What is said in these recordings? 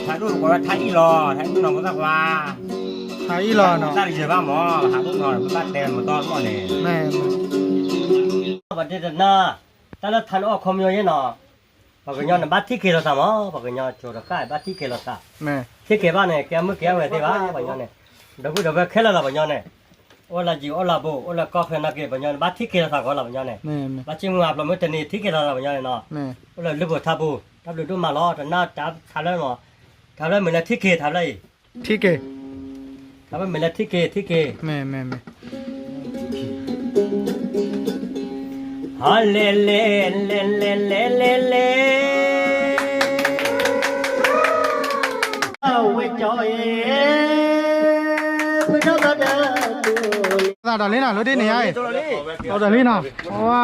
ถ่ายรูปก็ถ่ายอีรอถ่ายรูปน้องก็สักว่าถ่ายอีรอเนาะถ่ายเฉยบ้าหมอหาพวกนอนพวกตัดเต็มมาตอนก่อนเลยแม่บัดเด็ดน่ะแต่ละทันออกคอมอยู่เนาะพอกันย้อนบัดที่เกลซะมั้งพอกันย้อนโจรกายบัดที่เกลซะแม่ที่เกบ้านเนี่ยแกมื้อแกไว้ที่บ้านบัดย้อนเนี่ยเดี๋ยวกูเดี๋ยวไปแค่ละบัดย้อนเนี่ยโอลาจิโอลาโบโอลากาแฟนักเก็บบัดย้อนบัดที่เกลซะก็ละบัดย้อนเนี่ยแม่บัดจิงอับละมื้อตะนี้ที่เกลซะบัดย้อนเนาะแม่โอลาลึกบ่ทับบ่ทับดูมาล้อแต่หน้าจับทับแล้วเนาะทับแล้วเหมือนที่เกทับเลยที่เกทับเหมือนที่เกแม่ฮัลเลเลเลเลเลเลเลเอาไว้จอยเพื่อเราเดินตาดอลลี่น่ะรถดิเนี่ยเอาดอลลี่น่ะว้า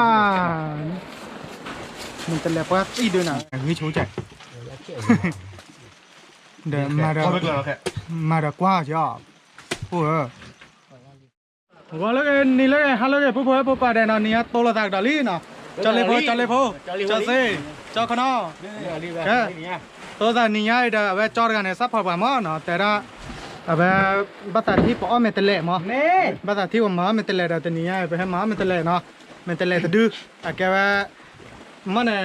มันจะเล็บว่าอีด้วยน่ะวิชูใจเดี๋ยวมาดกว่าจ้ะโอ้ว่าแล้วกันนี่แล้วกันฮัลโหลกันผู้ป่วยเดี๋ยวนี้โตแล้วจากดอลลี่เนาะจอเลยพูจอเซ่จอขนอแค่ตัวจากนี้ไอ้เดี๋ยวเวจอร์กันเนี่ยซับพอประมาณเนาะแต่ละเวบัตรที่ปอเมตเล่มั้งบัตรที่ว่ามาเมตเล่เดี๋ยวนี้ไอ้ไปให้มาเมตเล่เนาะเมตเล่จะดูแต่แกว่ามันเนี่ย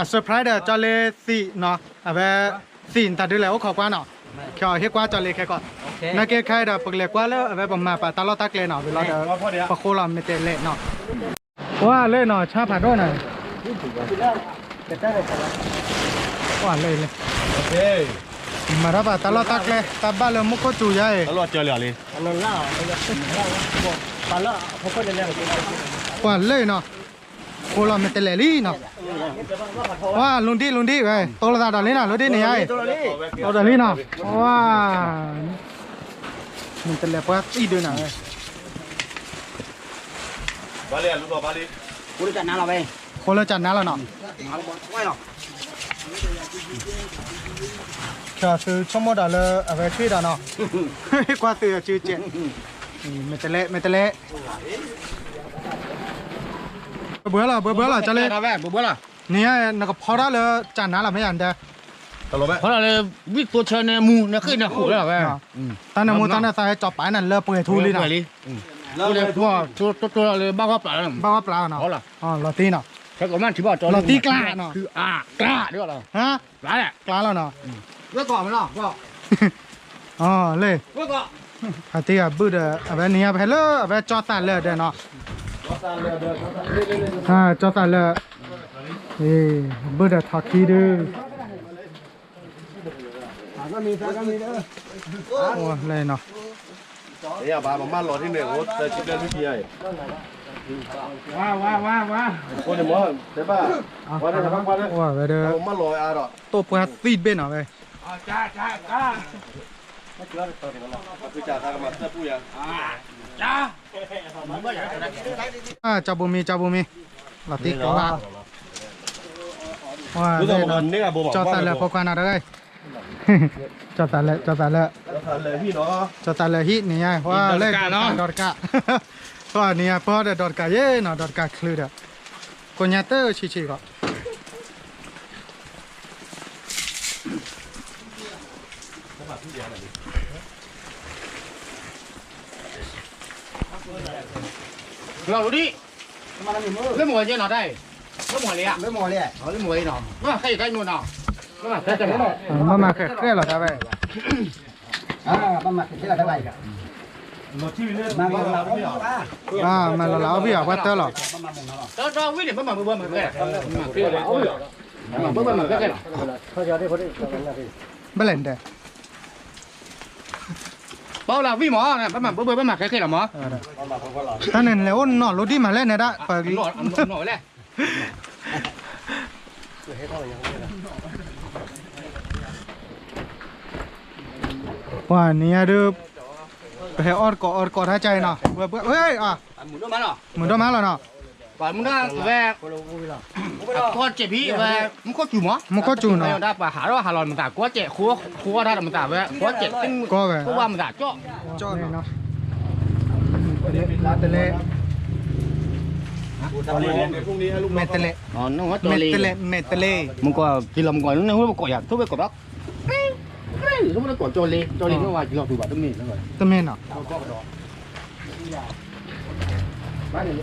เซอร์ไพรส์เดี๋ยวจอเลยสิเนาะเวสินตัดดูแล้วขอกว่าเนาะแค่เฮ็ดกว่าจอเลยแค่ก่อนนักเก็ตใครเดี๋ยวปกเล็กว่าแล้วเวประมาณปะตลอดตักเลยเนาะเวลาเดี๋ยวปะโคลาเมตเล่เนาะว่าเลยเนาะชาผัดด้วยหน่อยว่าเลยโอเคมารับตลอดตักเลยตับบ้านเลยมุกก็จู่ใหญ่ตลอดเจอเลยอันนั้นล่าปลาละพวกคนเดียวว่าเลยเนาะโคลาเมตเล่ลี่เนาะว่าลุงดีไปโตแล้วดอลลี่เนาะลุงดีนี่ไอ้โตดอลลี่เนาะว่ามันจะเล็บว่าอีด้วยนะบาลีลูกบาลีกูจะจัดน้าเราไปคนละจัดน้าเราเนาะไม่หรอกแค่ซื้อชั่วโมงเดียวเลยเอาไปช่วยเนาะกว่าซื้อชื่อเจ็ดเมตเล่เบื่อละจะเลยเบื่อละนี่นักพอได้เลยจัดน้าเราไม่ยันเด้อตลอดไหมเพราะอะไรวิตัวเชนเนี่ยมูเนี่ยขึ้นเนี่ยขู่แล้วแม่ตอนนั้นมูตอนนั้นใส่จอบไปนั่นเลิกเปิดทูลีนะแล้วเลยพวกตัวเลยบ้าว่าปลาเนาะอ๋อลอตีเนาะแค่ก่อนมันที่บอกจอลอตีกล้าเนาะคือกล้าด้วยเหรอฮะกล้าแหละกล้าแล้วเนาะเมื่อก่อนมันเนาะก็อ๋อเลยเมื่อก่อนฮัตตี้อ่ะบูดอ่ะแบบนี้อ่ะไปเลยอ่ะแบบจอดตันเลยเด้อเนาะจอดตันเลยบูดทักกี้ดูก็มีเด้อโอ้เลยเนาะเนี่ยบ้าบ้านหล่อที่หนึ่งโอ้แต่ชิคเก้นที่พี่ไอ้ว้าคนเดียวมั้งใช่ป่ะวันนี้ทำบ้างวันนี้ว้าไปเด้อบ้านหล่ออ่ะหรอตัวปวดฟีดเบนเหรอไปจ้าไม่เจอตัวเดียวหรอกคือจ่าทางมาเสื้อผู้ยังจ้าจับบุมีลาติกว่าว้าจอดตันเลยพอกันอะไรจอดตันเลยพี่เนาะจอดตันเลยฮินี่ไงว่าเล่นดอดกะก็นี่พอเดดอดกะเย่เนาะดอดกะคลือเด้อคนยัดเตอร์ชิก็เราดูดิเล่นหมวยเยอะหน่อยได้เล่นหมวยเลยอ่ะเล่นหมวยเลยเล่นหมวยหน่อยมาใครใครนู่นเนาะมาแค่หรอครับไปประมาณที่เราได้กันมาเราพี่อ่ะว่าเตอร์หรอเราวิ่งเนี่ยมาเบื่อแก่เบื่อแก่เขาจะได้คนอื่นไม่เล่นเด้เปล่าเราวิ่งหมอเนี่ยประมาณเบื่อแก่หรอหมอท่านเห็นแล้วนอนรถที่มาเล่นเนี่ยได้ไปหน่อยเลยว่านี่ดูไปให้ออดกอดหายใจเนาะเฮ้ยหมุนด้วยมั้ยเนาะหมุนด้วยมั้ยล่ะเนาะป่านมึงได้แวกก็เจ็บพี่แวกมึงก็จู่มั้งมึงก็จู่เนาะได้ป่ะหาหลอนมึงตาก็เจ็บคัวได้มึงตาแวกก็เจ็บก็แวกก็ว่ามึงตาจ่อเนาะเตะเมตเล่อ๋อน้องว่าเมตเล่มึงก็กินลำก่อนนึกว่ามึงก็อยากทุบไปกดล็อก ก็ได้สมมติก่อนโจลีก็ว่าจะลองดูแบบต้นนี้แล้วก่อน ตะเมนเนาะ บ้านนี้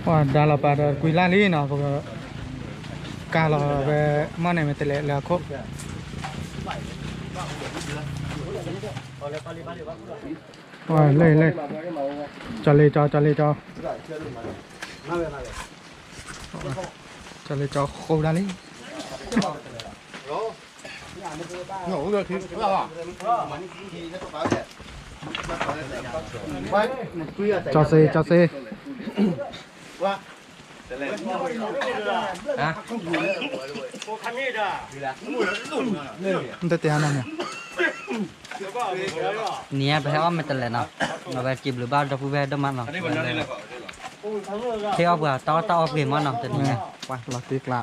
ว่าดาลาปาดกุยลาลีเนาะพวกกาลาเวมันเนี่ยมันตะเลแล้วครบว่าเลยจอเลยจอจอโคดาลี โอ้โหคือว่าจอเซว่าฮะโคคันนี่ด่า มันจะเตียนั่นเนี่ย Nia behar met lena. Na ba kib lu ba da fu be da man no. Theo bữa ta op game man no te ni. ว่าลาติกละ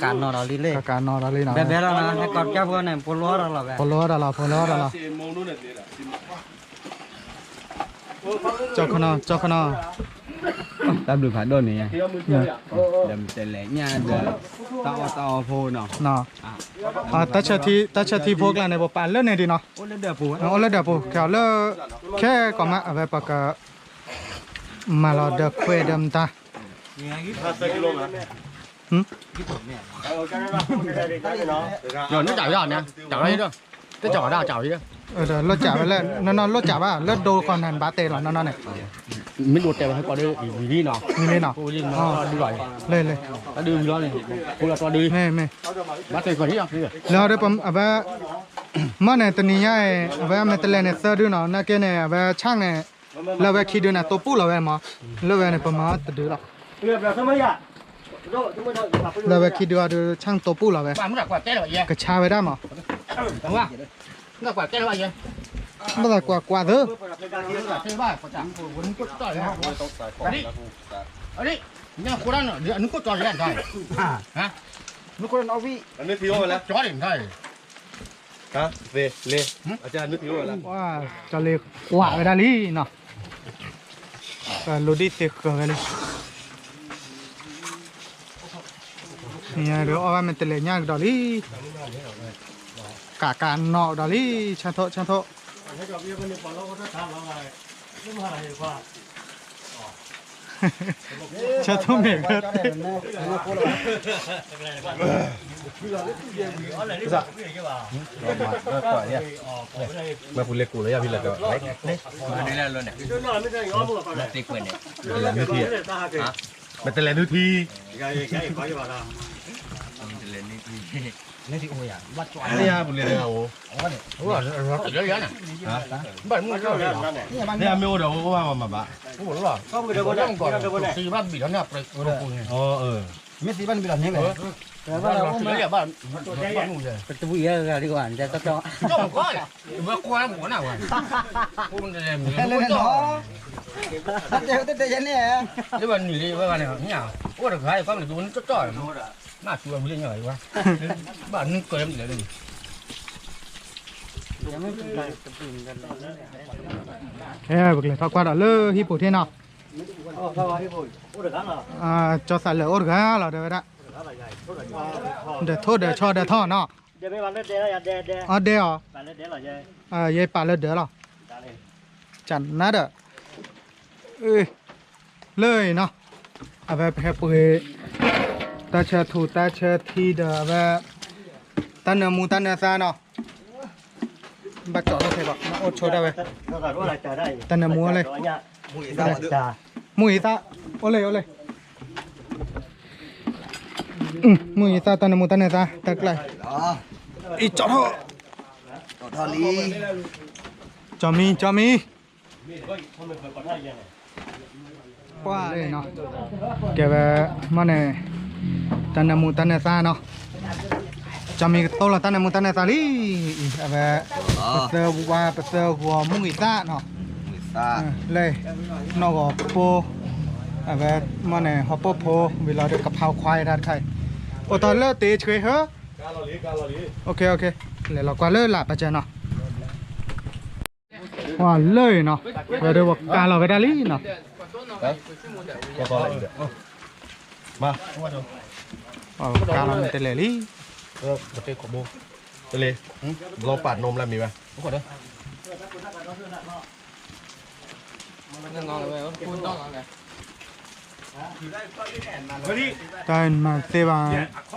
Ka no da li le. การนอนอะไรนะ Be be la na he kor cha bu ne polo ra la be. พอล้อดาลาจอขนา ta được phải đơn này làm tên lẻ nha tao phô nào เนาะตาเชทีพวกเราในบ่ปานเล่นในดีเนาะ ô lên đẹp phô เอาเลยเดี๋ยวปุ๊แค่เลิกแค่ก่อนมาเอาไปปากกามาเราเด็กคุยเดิมตาrồi nó chảo giòn nha chảo đây đâu cái chảo nào chảo gì đó เดี๋ยวรถจับไปแล้วนอนรถจับว่าเลิกดูคอนแทนบาเต้หรอนอนเนี่ย mình đột tay vào qua đây đi nào มีเลยเนาะ cô đi nó đi rồi เลย ta đưa nó này cô là to đi ไม่ bắt tay còn đi không แล้วเดี๋ยวผมเอาไปมันเนี่ยตัวนี้ใหญ่เอาไปมันตัวเล็กเนี่ยเสื้อดูเนาะนักเก็ตเนี่ยเอาไปช่างเนี่ยเราไปคิดดูนะตัวปูเราไปมั้งเราไปเนี่ยประมาณตัวดูหรอกเราไปคิดดูว่าดูช่างตัวปูเราไป bạn muốn đặt quạt té là vậy กระชาไปได้มั้ง đúng không đặt quạt té là vậy ไม่ได้กว่าเด้อ thế ba có chẳng muốn cốt tỏi ha đi ở đi nhưng cô đang ở nó cốt tỏi gì đây hả nó cô đang vi nước thiếu rồi là chó điểm đây hả về lên ở trên nước thiếu rồi là ว่าจะเลยกว่าไปได้ลีเนาะก็โลดิเตกกันเลยเนี่ยเดี๋ยวเอาไว้มันเตะเลยยากดอลลี่กะการนอกดอลลี่ชันโตชันโตเมก mà phụ lệ cũ lấy ra vì là cái đấy đây là luôn này tịch quyền này là nước thi à mà tên là nước thi đây à phụ lệ là ô rồi rồi nè bạn mua cái gì đó đây là miêu đầu có bao mà bà ủa đúng rồi không được có đang còn thì bạn bị nó ngập rồi Messi ban bilang ni bạn Tu bu ya ga di wan ja ta to. không có vừa qua một cái nào rồi không làm nếu mà nghỉ với bạn này như nào có được hai con là tôi nó chọi mà chùa mới lên nhảy quá bạnนึกcười em để đi บุกเลยทักว่าดอลเลยฮิปโปเทนเนาะจอสันเลยโอร์กาเหรอเดี๋ยวนะเดี๋ยวโทษเดี๋ยวชอเดี๋ยวท่อเนาะ เดี๋ยวไม่วันเด็ดแล้วเด็ด อ๋อเดี๋ยว วันเด็ดแล้วยัย ยัยป่าเลยเดี๋ยวหรอจันนัดอ่ะเลยเนาะเอาไปแพ้ปุ๋ยตาเชถูตาเชทีเดี๋ยวไปตันเนื้อมูตันเนื้อซาเนาะบัดจอดรถใช่ปะโอ้โชว์ได้ไหม เราก็รู้อะไรจะได้ ตันเนื้อมูอะไร มูอีตาโอเลยมูอีตาตันเนื้อมูตันเนื้อซาตะไกลอีจอดทอลีจอมีว่าเลยเนาะแกแบบมันเนี่ยตันเนื้อมูตันเนื้อซาเนาะจำมีโตละตันเนื้อมูตันเนื้อซาลีแบบเปเซอร์หัวมูอีตาเนาะเลยนอกจากปูแบบมันเนี่ยฮอปโพเวลาเด็กกะเพราควายรัดไข่โอ้ตอนเลิกเตะเฉยเหรอโอเคเลยเราก็เลิกหลับไปเจอเนาะว่าเลยเนาะเดี๋ยวการเราไปได้ลีเนาะ มา การเราเตะลี่ ประเทศของโบ ทะเลลองปาดนมแล้วมีไหม ทุกคนเด้อมันงอเลยคุณต้องงอไง แต่มาเซบา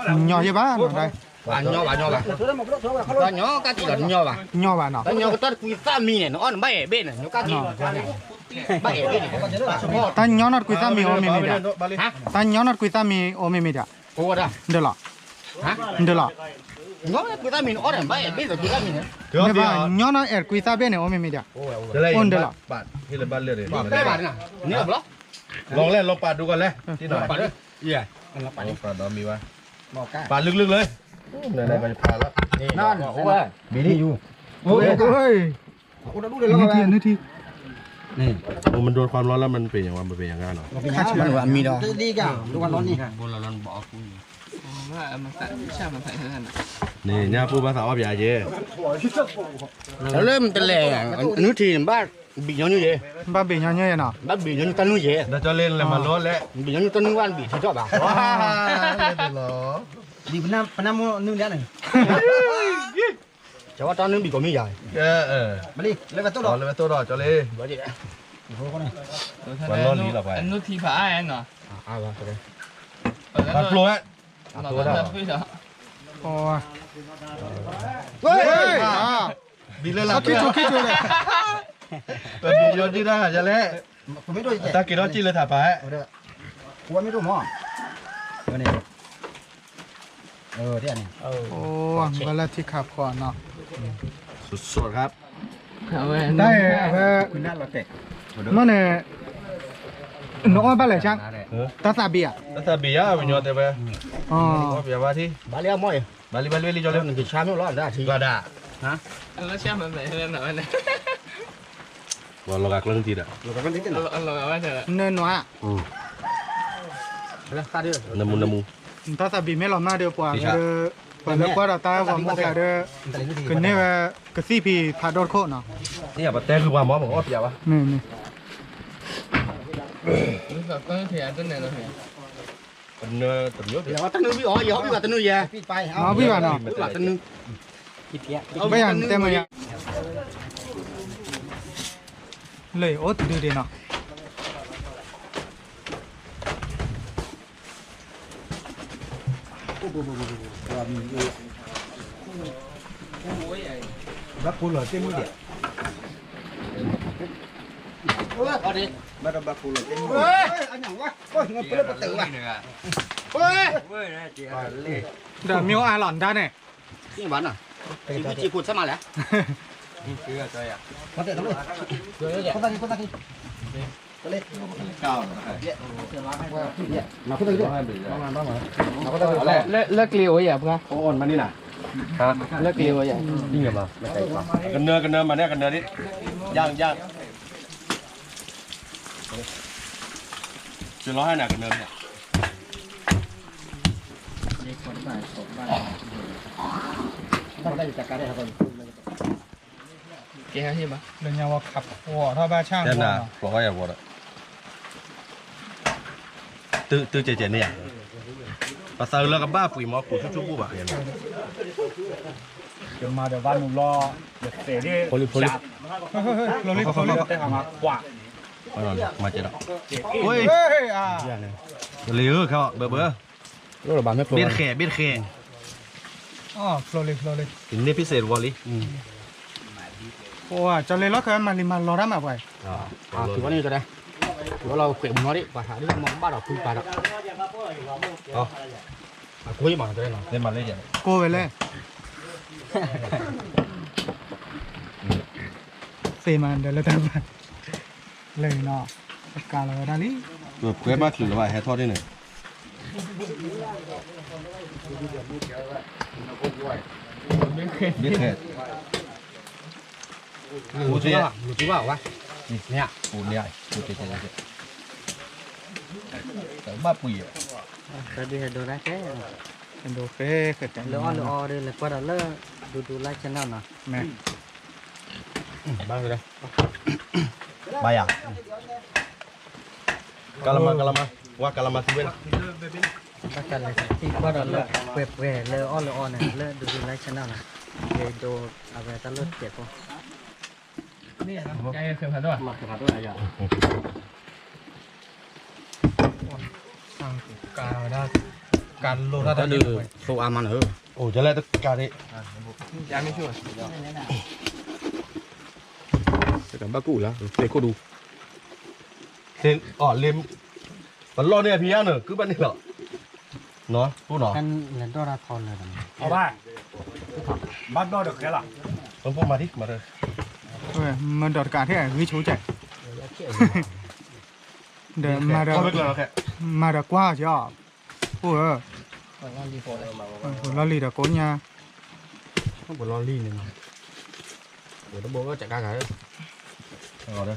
nhỏ chứ ba đây bà nhỏ bà nhỏ các chị là nhỏ bà nhỏ bà nào nó nhỏ cái tất quý sa mì này nó ăn bay ở bên này nó các chị bay ở bên này ta nhỏ nó quý ta mi ôm mi đã hả ta nhỏ nó quý ta mi ôm mi đã cô đó được rồi hả được rồi nhỏ quý ta mì nó ăn bay ở bên rồi quý ta mì này nhưng mà nhỏ nó ở quý ta bên này ôm mi đã จะไล่ปาดที่ละบ้านเลือดเลย cái bà này nè nhớ không ลองเล่นลองปาดดูก่อนเลยที่หน่อย bà đấy ปาดน้องมีวะปาดลึกๆเลยไหนๆก็จะพาแล้ว non ôi bị đi du ôi ôi nước thì มันโดนความร้อนแล้วมันเป็นอย่างว่ามันเป็นอย่างงั้นเหรอ มันว่ามีดอก đi cả đúng không nó đi นี่เนี่ยพูดภาษาว่าอย่างเย่ nó lên tên lè nước thì ba bị nhau như vậy ba bị nhau như thế nào ba bị nhau như tân như vậy เราจะเล่นแล้วมันร้อนแล้ว bị nhau như tân như quan bị thì cho bà ว้าเล่นเหรอ đi Nam nước đá này cháu bắt nó bị có mi dài mà đi lấy vào ต่ tốt อ rồi เลยไปตัวต่อจะเลย vậy đấy มันร้อนนี้หรอไป anh nuốt thì phải anh à? à vâng cái đấy ปาดโปรย Nó thật với đó. ôi ơi à ดีเลยล่ะ ขี้จูเลย เป็นดีโยนที่ได้จะเล่ không biết đôi ตากินรถจีเลยถ่ายไป của mấy đôi mỏ cái này thế này โอ้เวลาที่ขับก่อนเนาะ สุดๆครับ ได้นั่นเนี่ยน้องบ้านไหนช่างตาซาเบีย แล้วถ้าเบียร์เป็นยอดเต็มไป อ๋อ ว่าเบียร์ว่าที่ bà leo mồi บาลีบาลีจอ leo เล่น mình chỉ chăm nó lo ra thì ก็ได้ Anh nó xem mình vậy lên nào anh này. วันเรากักเรื่องจีดอ่ะ Anh lò anh này. เนินน้อย leo xa đi น้ำมูน้ำมู ตาซาบีไม่หล่อมากเดียวกว่าเด้อเปิดแล้วก็เราตาว่าหมกแล้วเด้อคือเนี่ยว่ากระซี่ปีพาดอดโคเนาะ นี่แบบแต่คือว่าหมอบอกว่าเบียร์วะ นี่นี่ Đúng rồi, có thì anh tính này là thì. เป็นเนื้อตุ๋นยศ giờ tao nuôi bị ó giờ bị bà tao nuôi về เอาพี่ว่าเนาะ bà tao nuôi ไม่อย่างเต็มเลยเลยโอ๊ตดูดีเนาะ bác cô lửa tên mũi điện ở đi bác cô lửa tên mũi anh nhỏng quá ôi ngập cái bác tử à ôi เดี๋ยวมิวอาหลอนได้เนี่ย cái bán à chị cụt sao mà lẽ có thể lắm rồi con ta đi lên mà có thể được Lớp liều ấy à bác? โอนมานี่น่ะ Lớp liều ấy à? นี่ไงมากันเนื้อมาเนี่ยกันเนื้อนี่ย่างจะร้อยให้หนักกันเนื้อเนี่ย con ta đi chặt cá đây hả con Kìa hả gì bác? เดี๋ยวเนี่ยว่าขับหัวถ้าบ้าช่าง เจ้าน่ะบอกว่าอย่าบอกอ่ะตื้อเจเนี่ยภาษาเรากับบ้าปุ๋ยหมอปุ๋ยชุบๆปุ๊บอ่ะเห็นไหม เดี๋ยวมาเดี๋ยวบ้านหนูรอเดี๋ยวเสร็จดิ โพลิ เราเรียกแต่มากว่า มาเจอแล้วโอ้ย เฮ้ยอ่ะ เลี้ยวเขาเบอร์ lúc là bà mới เบ็ดแข่ อ๋อโฟล์เลย ถึงเนี่ยพิเศษวอลลี่ โอ้จะเลยแล้วคือมันริมันรอได้มาไป à thì có đi rồi đây đó là khỏe nó đi bà thả đi mong ba đọc bà đọc cuối mà đây là เล่นมาเล่นอย่าง โกไปเลยเซมันเดี๋ยวเราทำเลยเนาะการเราได้ลิ แบบเควสมากสุดหรือว่าแฮททอดได้หนึ่งเบ็ดแข่ lụt chú bảo quá nè ปูเนี่ยปูเจ๊แต่บ้าปุ๋ยอ่ะ cái đi đồ ra cái เป็นโดเฟ่เกิดจาก lỡ đây là qua đó lỡ đồ lại chân nào nè แม่ bao rồi đây ใบอ่ะกะละมังว่ากะละมังที่เว้น bắt cả lại thì bắt đầu là quẹt về lơ on này lơดูไลฟ์ชแนลนะเดี๋ยวดูเอาไปตั้งรถเก็บก่อน นี่นะยายเคยผ่านด้วย มาคือผ่านด้วยอะไรอย่าง sang cà ra cà lô ra Đó đây đưa phụ ăn ăn hử. Ồ, cho lại tất cả đi. ยายไม่ช่วย Tất cả bác cụ là để cô đủ. Thế lên bắn lo này phía nữa cứ bắn đi lọ. Nó, cô nó. กันเหรียญตัวละทอนเลยนะ เอาบ้านบ้านบ่được cái là Con phụ mà đi, mà rồi. mình đọt cả thế à ghi chú chạy để mà Con biết được là nó kệ. mà được qua chứ ủa ก่อนว่ารีโฟร์เลย nó lì được cố nha Không có lo ly này mà. Để nó bố nó chạy ca cái. Rồi đây.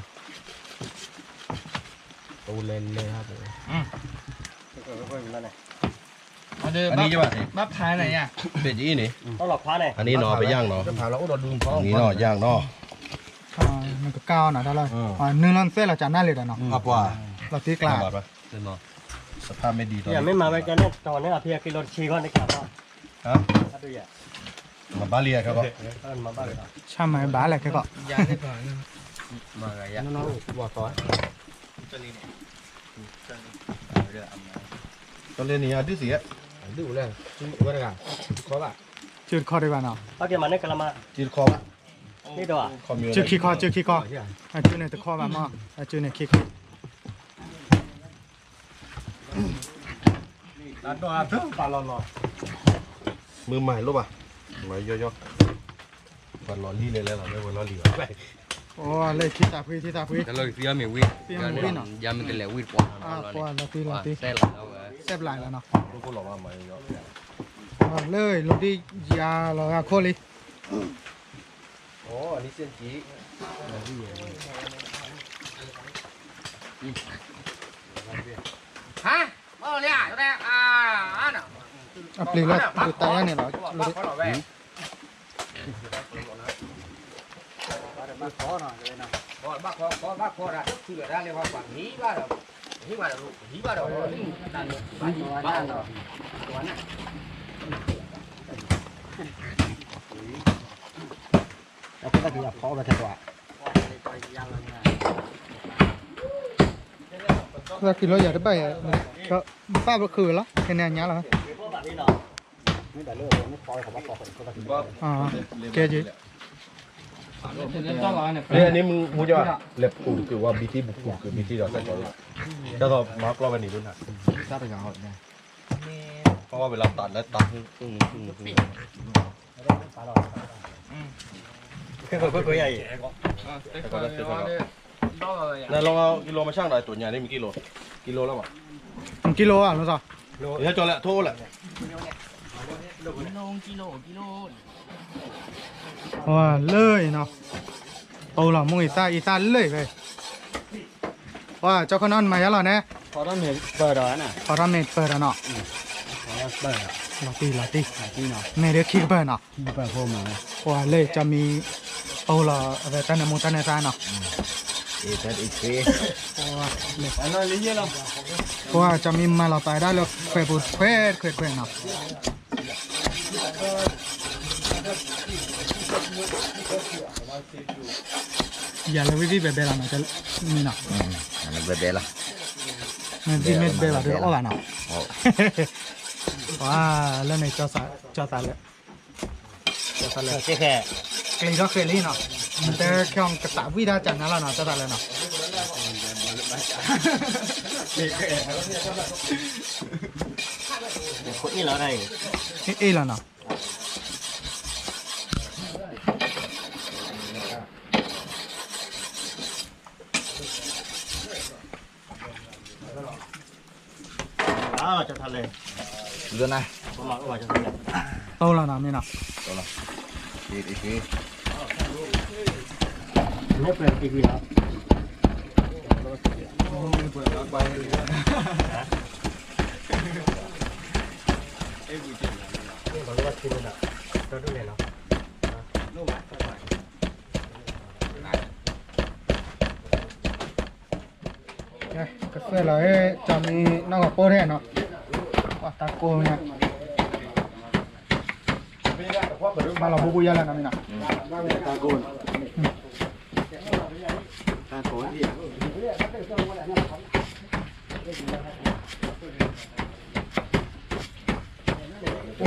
Tôi lên ha. เอาเดิน Anh đi cho bạn thì. บัฟท้ายไหนอ่ะ Để gì này. ต้องหลอกคว้าเนี่ย Anh đi nó phải giang nó. Anh đi nó giang nó. mình có cao nào đó rồi nương lên xe là chả nát liền nó À quả. là tiếc Làm là bọt vào. Lên nó. Sắp pha mới đi อย่า thôi. ไม่มาไปกันเนี่ยตอนนี้พี่กิโลชีก่อนในกลับ Hả? ถ้าดูอย่า Mà ba lìa các bạn. ถ้ามาบ้าน sao mà bá lại cái cọ ยายได้ก่อน Mà cái gì? Nó bỏ khói. Cho lên thì đứa gì á? Đứa lên. Có được à? Có bạn. chưa kho đây bạn nào เขาเกี่ยวมาในกระมัง Chỉ kho bạn. นี่ตัว Kho miếng. chưa khi kho chưa này tôi kho bạn mà chưa này khi kho Mưa mày lúc à? Mày vô. Và lò ly lên là nó lò ly vậy. ô lấy thi tạp huyจะเลยเสียมีวิ Phía mình win à? ยามันจะเหลววิดกว่า qua là tí เส้นแล้ว xếp lại là nó Không có lò mà mày vô. lời lúc đi già là khô đi Ồ, anh đi xin chí. hả bao nhiêu chỗ đây ăn à ập lì lên từ tay này nó lúc đi bác kho ra chưa ra liên hoa quản hí ba đầu hí ba đầuเราก็ต้องขอไปถัดว่า ra kilo giờ tới bảy có ba bữa khử lắm cái này nhá là kia gì เดินต้องรอเนี่ย Đây anh em mua cho lệp củ kiểuว่า BT บุกcủคือ BT เราใส่ก่อนแล้วก็มาร์กเราไปหนีด้วยนะเพราะว่าเวลาตัดแล้วตัดก็ใหญ่ นั่นลองเอากิโลมาชั่งหน่อยตัวใหญ่นี่มีกิโลแล้วป่ะ kilo à nó sao เดี๋ยวจอแหละโทษแหละ wow lơi nó ồ là mua ít ta lơi vậy wow cho con ăn mày là nè พอต้องเห็นเปิดร้านอ่ะ พอทำเมดเปิดอ่ะเนาะ เปิด ลาตีเนาะเมเดคิกเปิดเนาะ ที่เปิดพวกมา ว่าเลยจะมีโอ้ละอะไรตั้งแต่มูตั้งแต่ซาเนาะ ว่าเลย อันนั้นลิ้นเยอะแล้ว ว่าจะมีมาเราตายได้แล้วเควบุเควเนาะอย่าเลยวิธีแบบเราเนาะจะมีเนาะ Nó về bé là. มันวิธีแบบเราเดี๋ยวอ้อเนาะว้าแล้วในจอสาเลย แค่แค่ กลีก็เคยลีเนาะมันจะแค่กระตาวิดาจันนั่นแหละเนาะจอสาเลยเนาะ คนนี้แล้วไง เอ้ละเนาะ เราจะทำเลย Rồi này. ผมบอกว่าจะทำเลย โตแล้วเนาะนี่เนาะ Đi. ไม่เปิดอีกแล้ว กาแฟเราจะมีน้องกับโป้แท้เนาะ ว่าตาโกเนี่ยมาเราบุกุยาแล้วนะนี่นะตาโกน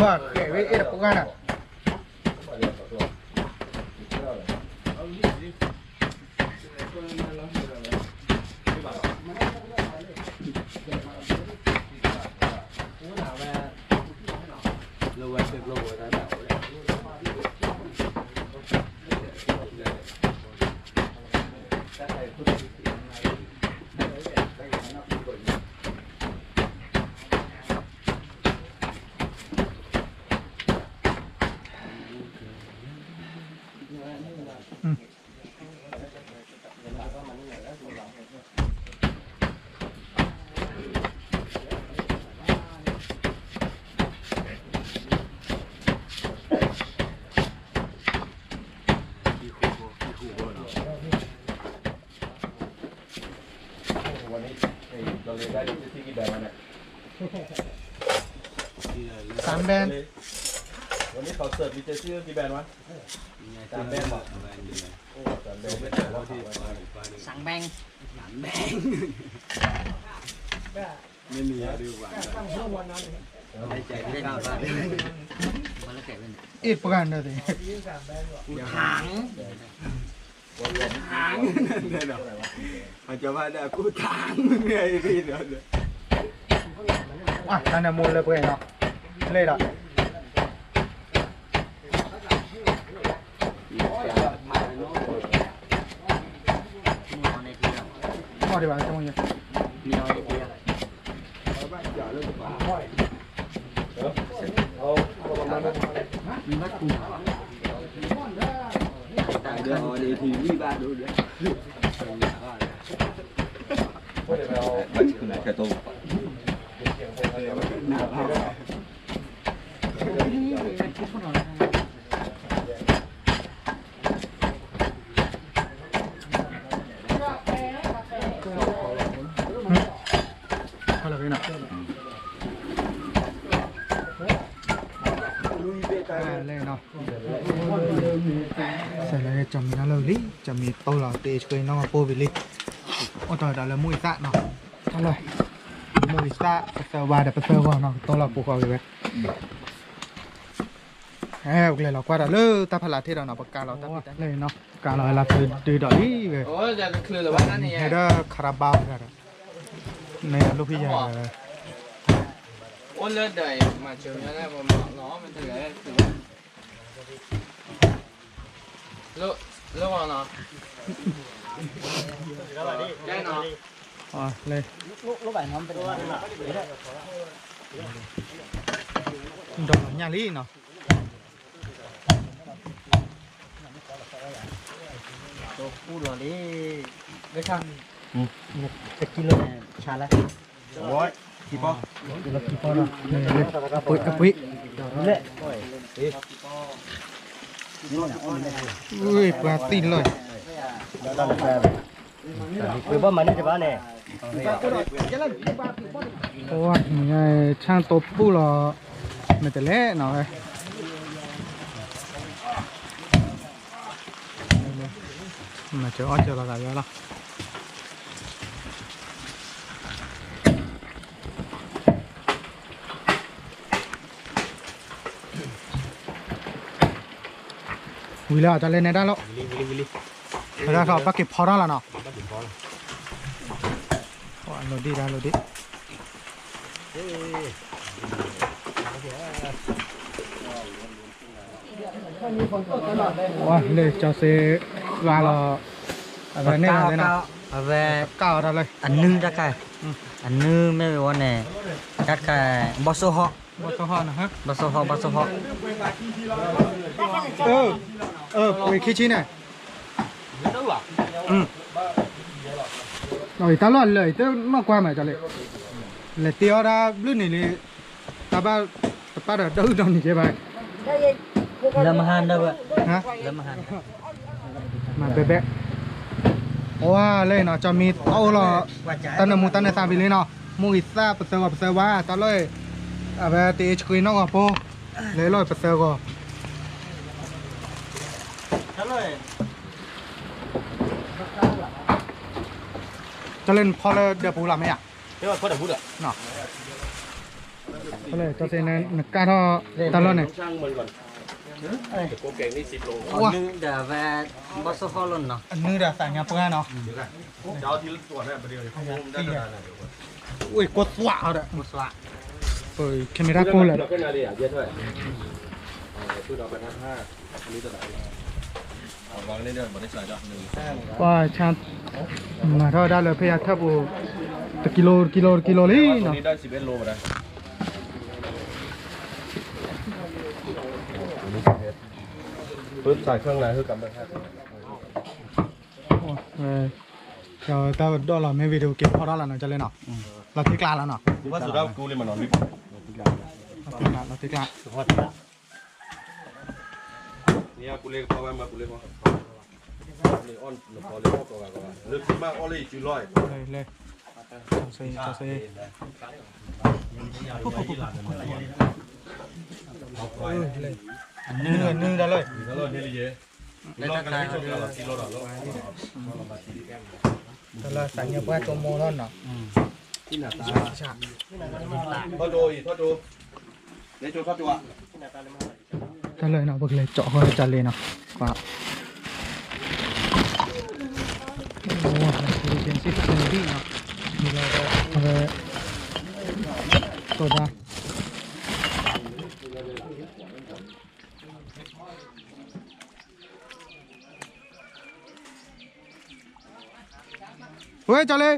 ว่าแก่ไว้เอ็ดพวกนั้นอ่ะสามแบน วันนี้เขาเสิร์ฟมีเจสซี่กี่แบรนด์วะ3 แบรนด์บอกโอ้3 แบรนด์ไม่แต่ละที่ สั่งแบง ไม่มีอะดูหวานไม่ใจไม่ได้บ้านมาแล้วแกเป็น เอ็ดพวกนั้นเลย ถัง ทางนั่นเหรอมันจะว่าได้กูทางมึงไงพี่เดี๋ยว อ่ะนั่นน่ะมูลเลยเพื่อนเนาะเลยละพอดีกว่าจะมึงยังเดี๋ยวเอาดีทีวีบ้านดูเดี๋ยวไหนกระตุ้นหนาวอะไรกันนะเลยเนาะใส่เลยจำนะเลยจะมีโต๊ะเราเตะช่วยน้องมาโป้ไปเลยโอ้ต่อแล้วมุ้ยซะเนาะทำเลยมุ้ยซะเซอร์วาเดี๋ยวไปเซอร์วาเนาะโต๊ะเราปูเขาเลยเว้ยโอเคเรากว่าเลยตาพลาที่เราเนาะปากกาเราตาพิดเลยเนาะกาเราเราคือดื้อดอยเว้ย โอ้ยจะคลืนหรือว่านั่นนี่ ให้ได้คาราบาวกันในลูกพี่ใหญ่ โอ้เลือดเดยมาเชียวเนี่ยนะผมล้อมันถึงเลยถึงเลือดว่าเนาะได้เนาะ อ๋อเลย lúc bài nó bên đó ดอกยาลีเนาะ tôi phu rồi đi cái thằng 1 kilo này xả lại โอ้ยกี่ปอ kilo kilo rồi ปุ้ยปุ้ย lệ อุ้ยปลาตีนเลย คือว่ามันนี่จะบ้านเนี่ย โอ้ยไงช่างตบปู้หรอไม่แต่เละเนาะมาเจออ้อเจอเราแล้วล่ะวิลาจะเล่นในด้านแล้วแล้วเราปักเก็บพอได้แล้วเนาะโหลดดีได้โหลดดีว้าเลยจะเซว่าเราอะไรเนี่ยอะไรนะ về ก้าวอะไร ăn nưng ra cái ăn nưng mấy cái này các cái bò sô họ บอสฮอนะฮะ bò sô họ ไปคิดชี้หน่อยหน่อยตลอดเลยเต้มากกว่าไหมจ๊ะเลยเลยเตี้ยได้ลื่นนี่เลยตาบ้าตาเดือดตรงนี้ใช่ไหม lâm han đâu vậy ฮะ lâm han มาเบ๊ะว้าเลยเนาะจะมีเอาหรอตันมูตันในซาบิเลยเนาะมูอิซ่าเปเซว่าตาเลย à về thì chơi nó ngọt po lấy lôi bật sờ go cho lên pho là được bù làm mấy à thế mà có được bút được nọเลยตัวเซนนกาทอตลอดเนี่ย ช่างมันก่อนโกเก่งนี่10 โล ว้า นึงเดี๋ยวแวะบอสฮอลล์เนาะ อันนี้เดี๋ยวใส่งาเปื้อนเนาะ เดี๋ยวเอาทีละส่วนได้ประเดี๋ยวเขาได้ขนาดไหนเดี๋ยว อุ้ยกดสว่างเอาเด้อ มุสวะ เฮ้ยแคมเมราโกเลย เราเป็นอะไรอ่ะเยอะเท่าไหร่พูดเอาไปทั้ง5อันนี้เท่าไหร่วางเรื่อยๆบ่ได้ใส่ดอก1 ว่าชามาทอได้เลยพยาทับบูตะกิโลเลย ตอน เนาะ นี้ได้11 โลมาแล้วปึ๊บใส่เครื่องในคือกำลังครับ เออเดี๋ยวแต่ดอลลาร์ไม่วิดีโอเก็บพอได้แล้วเนาะจะเลยเนาะเราที่กลางแล้วเนาะ ว่าสุดแล้วกูเลยมานอนนี่ เราที่กลาง เนี่ยกูเลยพอมากูเลยพอนี่อ้อนพอเลยพอก่อนลึกมากอ้อนเลยจุดร้อย เลยจะเซเลยนึ่งได้เลย แล้วเราเนี่ยเลยเยอะรอบกันที่ชมเรา4 โลหรอ แต่ละใส่เงี้ยว่าจมโมนอนเนาะ ทอดโดอีทอดโดเดี๋ยวโจทอดตัว ได้เลยเนาะเบิกเลยเจาะเขาจะเลยเนาะกว่าโอ้ยเป็นสิบนาทีเนาะนี่เราเอาไปตัวได้เฮ้ยจอเลย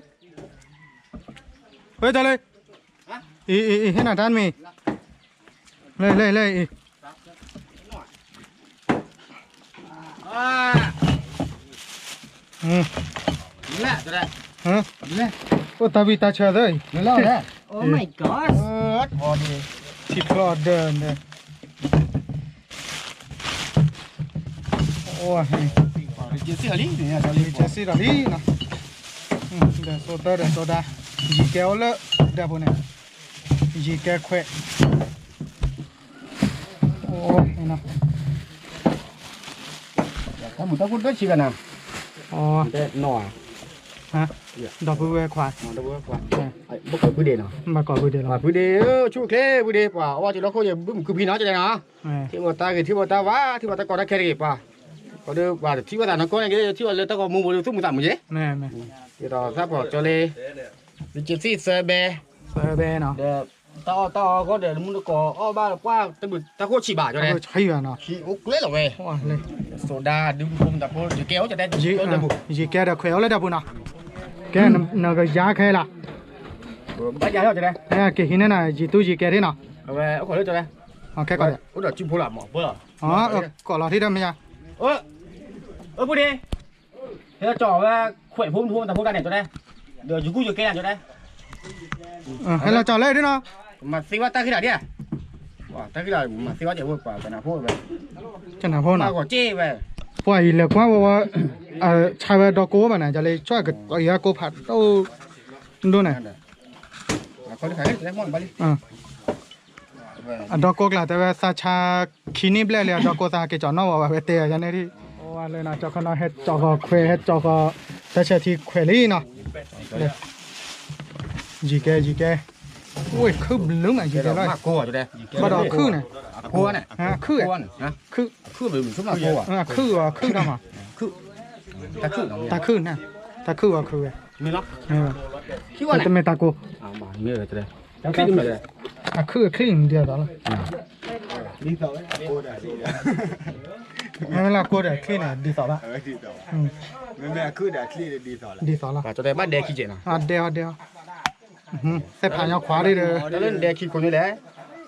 อีให้หน้าด้านมีเลยอีแหละจะได้ ฮะโอ้ตาวิตาเชื่อเลย ไม่เล่าแล้ว โอ้ my god พอดี ทิพย์เดินเลยโอ้ย เจี๊ยบเสียลิ้นเนี่ยจะ มีเจสซี่ดอลี่นะเดี๋ยวโซดายีแก้วเลยเดี๋ยวพวกนี้ยีแก้วแควโอ้ยนะ ถ้าหมุนตะกุดก็ชิกันนะ อ๋อ แต่หน่อย ฮะดอกบัวควาย ตะกุดกว่าไอ้บุกบุเดนเนาะ มาก่อนบัวเดียว บุเดชูเคบุเดป่ะว่าจะเราเขาจะบุ้มคือพี่น้องจะได้เนาะที่ว่าตาที่ว่าตาว่าที่ว่าตาก่อนได้แค่กี่ป่ะก็เดี๋ยวว่าที่ว่าตาน้องก้อนอย่างเงี้ยที่ว่าเลยตาก็มุมบนทุ่มมุมต่ำมั้ย แม่ ที่เราถ้าบอกจะเลยดิจิซี่เซเบ เบเนาะ เดี๋ยวต่อก็เดี๋ยวมึงก็อ้อบ้านกว้างตะบุตะโคฉีบ่าจะได้ ใช่เหรอเนาะ ขี้อุกเล่หรอเว้ย โอ้ยเลย โซดาดึงคุมแต่พอจะแก้วจะได้ ยีแก้วเดี๋ยวแควเลยเดี๋ยวพวกน่ะแกน่ะก็ยาแค่ละ บ้านยาเราจะได้ เอ้ยแกหินน่ะยีตู้ยีแก้ได้เนาะ เอาไว้เอาขอเลือกจะได้ เอาแค่ก่อนเดี๋ยว โอ้เดี๋ยวจิ้มพลังหมอเบอร์ อ๋อก่อนรอที่เดิมไหมจ๊ะ พูดดิเดี๋ยวจ่อว่าขวยพุ่มแต่พูดกันเนี่ยจะได้เดี๋ยวอยู่กู้อยู่แก่จะได้ ให้เราจอดเลยด้วยเนาะ มาซิว่าตั้งขึ้นไหนเนี่ยว่าตั้งขึ้นไหนมาซิว่าจะพูดกว่าเป็นพูดไป จะหนาพ่อ มา น่ะ กว่าเจ้ไป ปล่อยเหลือกว่าชายดอกโก้มันน่ะจะเลยช่วยกับไอ้ยาโกผัดโอ้ดูหน่อย เขาจะขายได้หมดไปเลย ดอกโก้กล่ะแต่ว่าซาชาคินิเบลเลยดอกโก้ซาเกจอนอว่าเวเตยยันนี่โอ้ว่าเลยนะจอกนอเฮ็ดจอกเควเฮ็ดจอกแต่เชที่เควลี่เนาะจีแกโอ้ยคือลึงอ่ะจีแกเลย มากกว่าจะได้ บ่ดอกคือเนี่ย กลัวเนี่ย ฮะคือ นะ คือ แบบชุบมากกว่า คือทำอ่ะ แต่คือ ตาคือนะตาคือว่าคือ มีเนาะ เออ คิดว่า แต่ไม่ตากู มามีอะไรจะได้ยังคิดไม่ได้ คือคลิ่งเดียวแล้วไม่เวลากูเดี๋ยวคลิ่งเนี่ยดีต่อป่ะ แม่คือได้คลีดีต่อละ ดีต่อละ จะได้บ้านเด็กขี้เจนะ เดียวเส้นผ่านยาวขวาได้เลย จะเล่นเด็กขี้คนนี้แหละ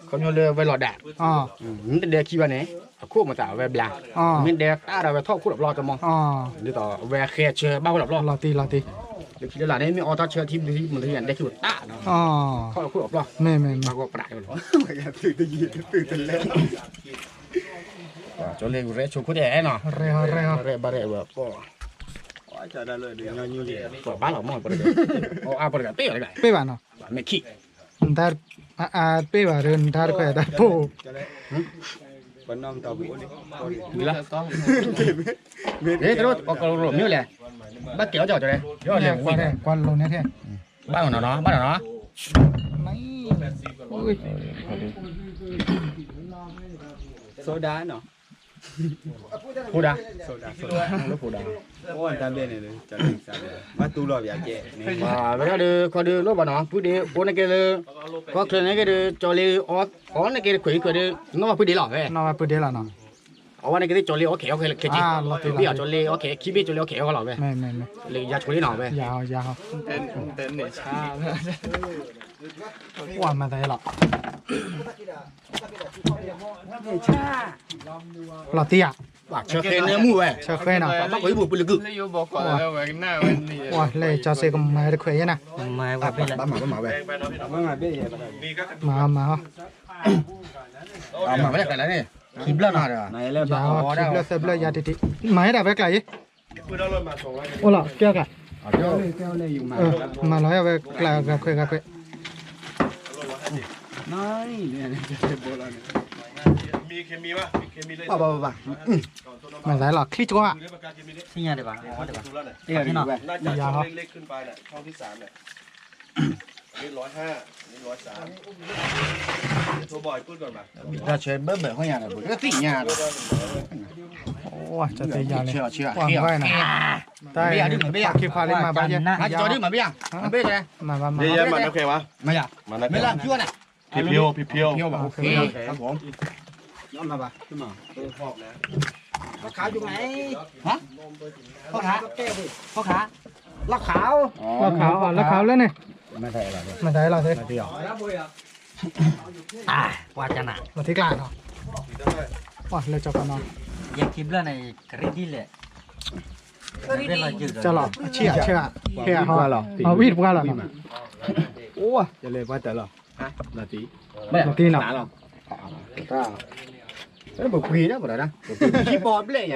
คนนี้เลยไปหลอดแดด อ๋อ มันเด็กขี้วันนี้คู่มาจากเว็บลามันเด็กตาเราไปทอดคู่หลับรอจะมอง อ๋อ หรือต่อเวเคเชอร์บ้าหลับรอ ลาตี เด็กขี้หลานนี่มีออต้าเชอร์ทีมที่มันเรียนเด็กขี้ตา อ๋อ เข้าคู่หลับรอ แม่ มาก็ประหลาดเลย ตื่นเล่น จะเล่นเรชูคู่เด็กเนาะ เร่ บาร์แบบก็ จะได้เลยเดี๋ยวยืนเดียว ก็บ้านเราหมดประเดี๋ยวเอาประเดี๋ยวเตี้ยอะไร เป้บ้านเนาะ ไม่ขี้ อ dar pe ba ren dar ko dar po còn năm tàu bố đi Bila. Terus kalau miu le. Bắt kéo cho đây. Yo le qua đây qua lô này thế bắt nó bắt nó. mấy ui số đá nó Phu đá. nó phù đá ô anh ta bên này cho nên sao bắt tu lo việc gì Mà bây giờ có đưa lúc bà nó phu đi phu này cái có cái này cái cho li ó này cái quỷ cái nó mà phu đi lọ về. nó mà bữa là nó Ó này cái cho li ó kéo cái gì. Bây giờ cho li ó kéo, khi biết cho li ó kéo cái lọ về. mày Li ra cho li lọ về. giàu tên để cha wow mà thấy lọ lọ tia Bà chờ khen nữa mua về. chờ khoe nào Bắt quỷ bụi lực. lấy vô bọc quả là cái nào bên đi wow lấy cho xe cùng mày được khoe vậy nè mai qua bên là Bắt mở về. vâng à biết mà Mở về cái này. Kịp lên nào rồi. này là giàu kịp là bây giờ thì máy đã về cái gì ô lọ kia cả keo này dùng mà nói về là gà khoe nói Bà. mà giải lọ click quá sinh nhà để bạn đây là thế nào giàu เล็กขึ้นไปเนี่ยช่องที่3เนี่ยนี่105นี่103โทรบ่อยพูดก่อนมา Ra chơi bớt bở hoa nhà này, cái tỉ nhà rồi. wow cho thấy giàu này Chưa. quảng quay này đây kịp pha lên mà bao nhiêu Hãy cho đi mà biết à? Mà biết rồi. mà เดี๋ยวมันโอเควะ Mày à? มันโอเค Mày làm chưa này? พี่เพียวพี่เพียว Nhiều bảo ok. Các bố. nhóm mà bà chứ mà Có khảo chung này. Hả? Có khá. Có khá. Lắc khảo. lá khảo lên này Mày thấy là được. mà thấy là thế qua chân à là thích lại rồi wow lấy cho con nó giờ kịp lên này credit lệ bên là chữ cho lọ chia kia hoa lọ ít qua là nó ô giờ lên qua tới rồi là tí Mày một tí nào à? Đấy một quỷ đó bảo đó. Khi bò lên nhỉ?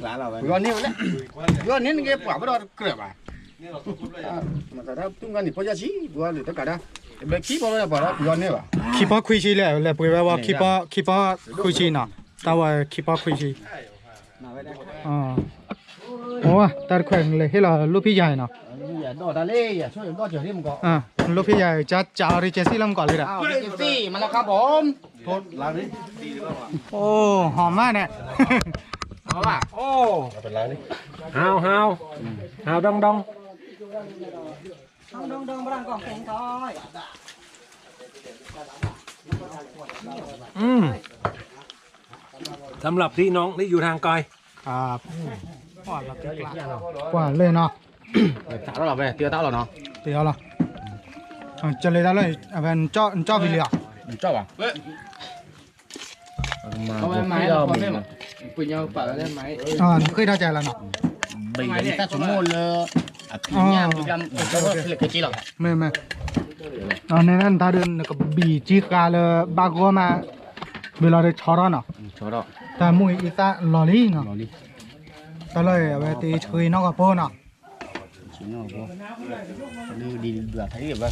lá là vậy Gọn nêu đấy. Gọn nêu cái quả bắt đầu cửa mà. Mà cái đó tung gan thì có giá trị, gọn thì tất cả đó. Bây khi bò là bảo đó gọn nêu à? khi bó khuy chi lệ là bởi vìว่าkhi bó khuy chi nào tao là khi bó khuy chi ồ tao khỏeเลยให้เราลูกพี่ใหญ่เนาะ Đỏ ta lê, số đỏ trở thêm có. ลูกพี่ใหญ่จะเอาดิเจซี่ลำก่อนเลยอ่ะ Cái gì mà là khá bom. Thôi, làm đi. โอ้หอมมากเนี่ย Đó à? Ô. เป็นไรนี่ hào đông đông đông đang còn kẹn thôi สำหรับพี่น้องที่อยู่ทางไกล ครับหวานละกว่าเลยเนาะ Thả nó là về, tiêu tao là nó. เดี๋ยวละจะเลยได้เลยเป็นเจ้าวิลเลีย Cho à? không em máy đâu con em cùng nhau bảo lên máy เคยเข้าใจแล้วเนาะ Bởi vì ta chúng môn là phí nham thì làm cái chi lọc. ไม่ในนั้นถ้าเดินกับบีจีกาเลยบากว่ามาเวลาได้ชอร์เนาะ Cho đó. แต่มุ้ยอีตาลอลี่เนาะ Nó đi. ก็เลยเอาไปตีเฉยนอกกับโป้เนาะ Chỉ nó vô. Đi được thấy được vậy.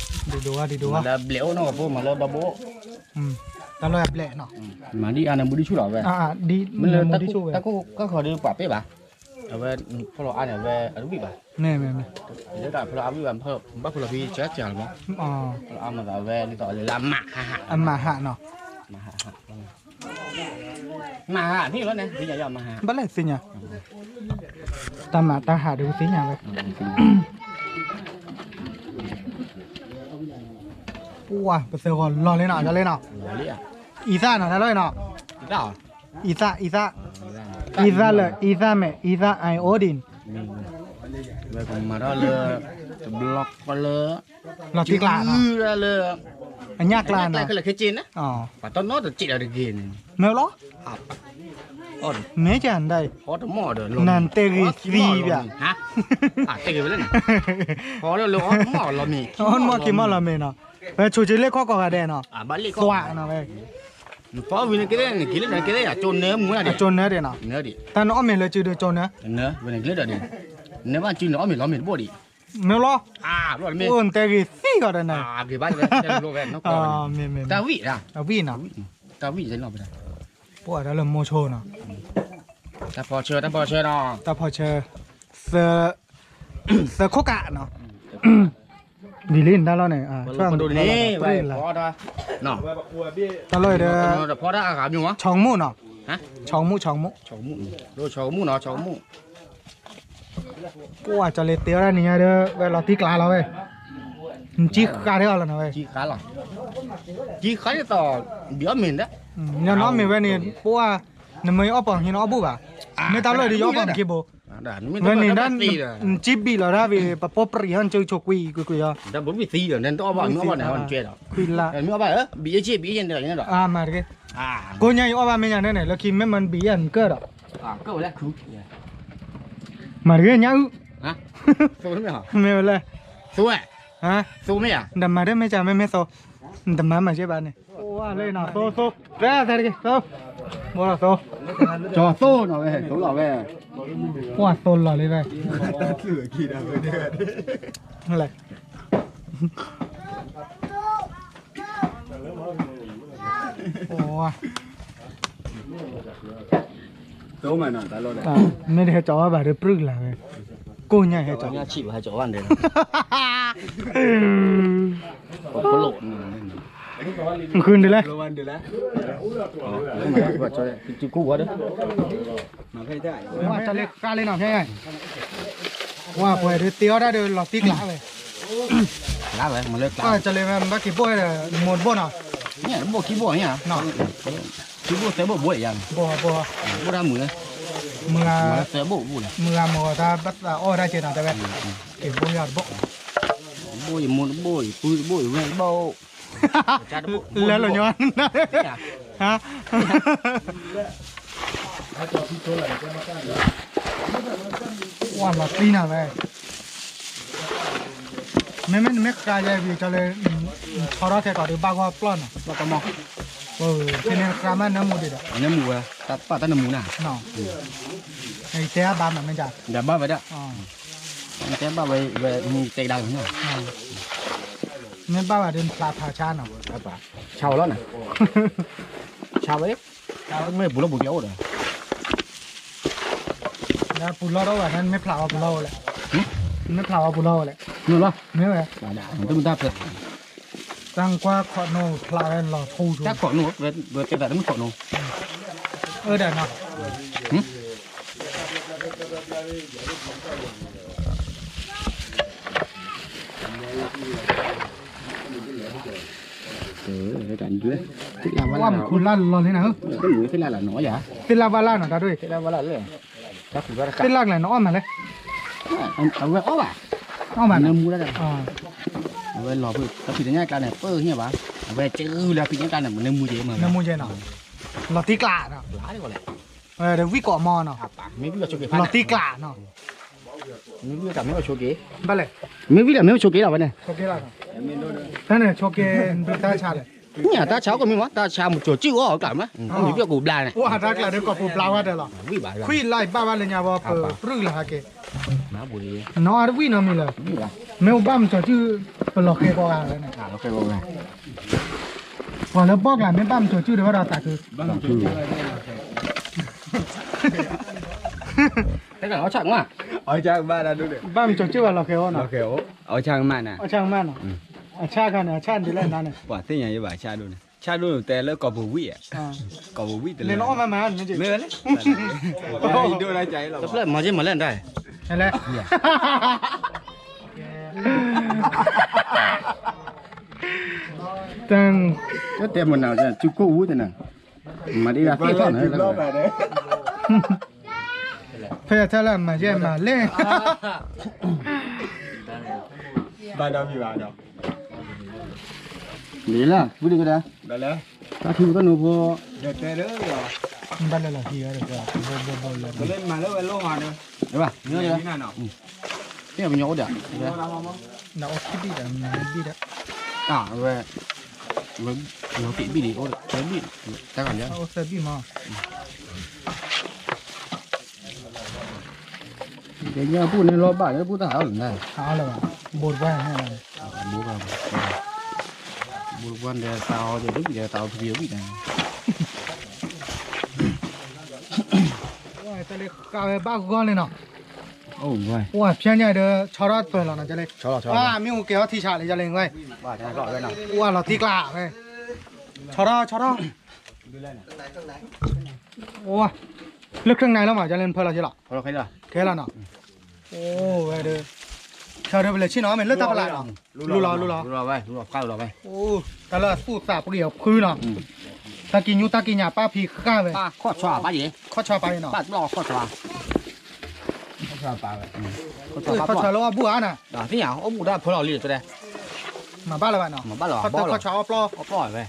ดีดู Mà là béo nó vô mà là bố. ก็เลยแปลกเนาะ Mà đi ăn là muốn đi chú đỏ về. ดี Mình มัน là ดีช่วย ta có khỏi đi quả bếp bà. Ở về phô lò ăn ở về ở đúng bị bà. แม่ Nếu đại phô lò ăn bị bà phô bắt phô lò vi chết chả đúng không? อ๋อ Phô lò ăn mà vào về đi gọi là làm mạ ha ha. อันมาหะเนาะ Mà ha ha. Mà ha thì nó này, bây giờ giờ mà ha. บัดเลยสิเนี่ยตามมาตาหาดูสิเนี่ยเว้ยว้าไปเซอร์ก่อนรอเลยเนาะจะเลยเนาะ Lý à? อีซ่าเนาะได้เลยเนาะ Đó. อีซ่าเลยอีซ่าแม่อีซ่าไอโอดิน Về còn mà đó lơ block qua lơ. เราติกลาเนาะ Ra lơ. อันยากลา Lại เนาะ cái là cái trên á. อ๋อ Và tao nói được chị là được ghiền. แม่หรอ Ồ, แม่จะอันใด khó được mò được. นันเตรีซีเปีย Hả? À, tê cái lên này. Khó được lỗ mò lò mì. อ๋อมากินมาละเมเนาะเว้ยชูจิเล็กข้อกอดแดเนาะ À, bắt đi ส có. ว่างเนาะเว้ย Có vì cái đấy này cái đấy à chôn nớ muốn là จ đi. นเนื้อเด้เนาะ Nớ đi. แต่เนาะแม่เลยจือเด้อจนเนื้อ Nớ, bên này cái đấy đi. Nếu mà chứ nó mì bố đi. 没咯，啊，乱没。我带给谁个的呢？啊，给把这个路呗，那个。啊，没，单位啦，啊位呢？单位人老不得。我这了没错呢，但跑车呢。大跑车是可干呢。你领到了呢啊？คนดูนี่ไว้พอดเนาะ 到了的 พอดอาหารอยู่วะ 长木呢？ฮะ 长木。ชาวมุดูชาวมุเนาะชาวมุ 我这里丢了你的为老地干了喂，你几干掉了呢喂？ จีขาหรอจีขาจะต่อเดี๋ยวเหม็นนะ 你要拿没喂你，我你们要帮你拿不吧？没到了的要帮给不？ ด่านไม่ วัน ได้ นี้ ดั ด้าน น ตีเลย จิบบีแล้วนะพี่ปะป๊อปรีฮันเจอชกวีกุยอ่ะ ดันบุญวิธีเดี๋ยวนั้นต้องเอาบ้านเอาบ้านไหนวันเจ๊ดอก คุยละ แต่ไม่เอาบ้านบีเอจีบีเอ็นเดี๋ยวนี้ดอก มาดิ อ่า กูยังเอาบ้านไม่ยังเนี่ยแล้วคิดไม่มันบีอันเกิดอ่ะ ก็ไปแล้วคือ มาดิยัง ฮะสู้ไม่เหรอ ไม่เป็นไร สู้อ่ะ ฮะ สู้ไม่อ่ะ แต่มาได้ไม่จ่ายไม่โซแต่มาไม่ใช่บ้านเนี่ยโอ้ว่าเลยนะโซแร่ทะเลโซบัวโซ จอสู้หน่อยเว้ยสู้หน่อยเว้ย ว่าโซหล่อเลยไป เสือกี่ดาวเดือด อะไรโอ้ โตมาหน่อยตลอดเลย ไม่ได้จ่อแบบปรึกละเว้ยกูยังให้จ่อ เนี่ยฉีบให้จอวันเดียวก็หลบ คืนดีเลย โรวันเดือดแล้ว ว่าจอจีกู้วะเด้อ มาให้ได้ ว่าจะเล็กกล้าเล่นหน่อยใช่ไหมว่าพอเดี๋ยวเตี้ยได้เดี๋ยวหลอกติ๊กละเว้ย ล้าไปมาเลิกล้า ว่าจะเล่นมันบ้ากี่บ่อยเลยหมดบ่เนาะ เนี่ยบ่ขี้บ่เนี่ย เนาะ ขี้บ่เสียบ่บ่อย่าง บ่ บ่ได้มือ เมื่อ เสียบ่บ่เลย เมื่อหมอถ้าบัดอ้อได้เจนะแต่แบบเก็บบ่ยอดบ่ บ่ยมุนบ่ยปุ้ยบ่ยเว้ยบ่ แล้วเหรอย้อนฮะว่ามาตีน่ะเว้ยไม่กล้าใจพี่จะเลยทอร์แค่ก่อนเดี๋ยวบ้าว่าปล้นอ่ะ บ่ก็มอง ทีนี้กรามันน้ำมูดิอ่ะ เนี่ยหมูอ่ะตัดป้าตัดหมูน่ะ เนาะไอ้เจ้าบ้านมันไม่จัด เดี๋ยวบ้าไปเด้อ อ๋อ แต่บ้าไปมีเตะดังเนี่ย ไม่บ้าว่าเดินปลาผาชาเนาะ ป่ะชาวแล้วน่ะชาวเอ๊ะชาวไม่บุญแล้วบุญเดียวเลย แล้วปูล้อว่านั้นไม่เผาปูล้อแหละไม่เผาปูล้อแหละ นู่นเหรอ ไม่เว้ย ได้มันต้องได้เพื่อ ตั้งกว่าขอโนพลาเรนหล่อทูดู จักขอหนูเวทแต่ไม่ขอหนู เดี๋ยวเนาะ cái cảnh dưới thích làm ว่ามันคุณลั่นรอเลยนะ cái mũi thích làm là nó giả ติลาวาล่าหน่อยได้ด้วย thích làm làเลยchắc cũng rất ติ là ลากไหนน้องมาเลย ông về ốp à เอามา nó mua ra rồi อ๋อ về lò vừa cái thịt nhai cái này bơ như bà về chứ là thịt nhai cái này mình nên mua gì mà น้ำมูเจเนาะหล่อตีกลาเนาะ lá đi gọi lại เดี๋ยววิกอมอเนาะ mấy biết là chỗ kế หล่อตีกลาเนาะ mấy biết cả mấy là chỗ kế ไปเลย mấy biết là mấy chỗ kế nào vậy này โชเกล่าเนาะนั่นเนี่ยโชเกดูตาชาเลย nhà ta cháu có mấy món ta chào một chỗ chữ ở cảm á mấy biết củ đà này ว่าตากลาเดี๋ยวก็ปูปลาว่าเดี๋ยวหรอ quý bà คุยไล่บ้าบ้าเลยเนี่ยว่าเปิดปรึกละฮะเก má bùi น้องอาร์วีน้องมีเลย quý bà เมลบ้ามจอชื่อเปลอกเกก็อะไรเนี่ย à nó cái bông này ว่าแล้วบอกหลานไม่บ้ามจอชื่อเดี๋ยวว่าเราตัดคือ cái này nó chặn quá เอาช่างบ้านนะดูดิ บ้ามจอชื่อว่าเราเกว่า โอ เนาะ เคเอาช่างมาน่ะ เอาช่างแม่เนาะอาชากันอาชาดีแล้วนั่นเนี่ย ว่าที่ยังอยู่บ่าชาดูนะชาดูแต่แล้วก็บ่วิอ่ะก็บ่วิแต่ เล่นอ้อมมาไม่จริง ไม่เลยดูได้ใจหรอ sắp lên mà chứ mà lên đây นั่นแหละตั้ง cái tem mình nào chứ cũ thế này mà đi ra phía thoát nữa เพื่อถ้าเรามาเยี่ยมมาเล่น บ้านเรามีบ้านเรา để là vui đi cái đó ได้แล้ว ta thu cái nụ vô เดี๋ยวแต่เด้อเหรอ บ้านเราเฮียเลยก็บ่เลย ก็เล่นมาแล้วไปลงมาเด้อ đấy bà nhớ นี่ chưa น่ะเนาะ cái này nhổ được น่าอดที่ดีแต่ไม่ดีแต่ à về nó bị đi ô được cái bị ta còn nhớ เอาเซบีมา cái nhà phụ này lo bà nó phụ thảo này เอาเลยว่ะบดไว้ให้เลย bố vào bố quan để tao để lúc giờ tao thiếu bị này ว่าแต่เลยกาบ้ากูก่อนเลยเนาะ ồ vậy ว่าเพี้ยนใหญ่เด้อชอดเปิดแล้วนะจะเลย cho là cho ว่ามีกูเกี่ยวที่ชาเลยจะเลยไว้ bà cho nó gọi cái nào ว่าเราตีกล้าเว้ยชอดโอ้ลึกข้างในแล้วมาจะเล่นเพิ่นแล้วใช่หรอ thôi nó khai ra แค่แล้วเนาะโอ้เว้ยเด้อชอดไปเลยชิเนาะมันเลิกตาปลาเนาะรู้รอ lú lò vậy lú lò cao lò vậy โอ้แต่ละสู้สาปเกี่ยวคือเนาะตะกินยูตะกินหยาป้าพีข้าเว้ย ba khó xoa ba gì ข้อชอไปเนาะ ba lò khó xoa khó xoa ba vậy khó ข้อ xoa ba ชอแล้วว่าบัวน่ะ đó thế nào ông bù đã phơi lò liền cho đây มาบ้านอะไรเนาะ mà bắt lò ข้อ bỏ ข้อ lò ชอปลอ bỏ lò vậy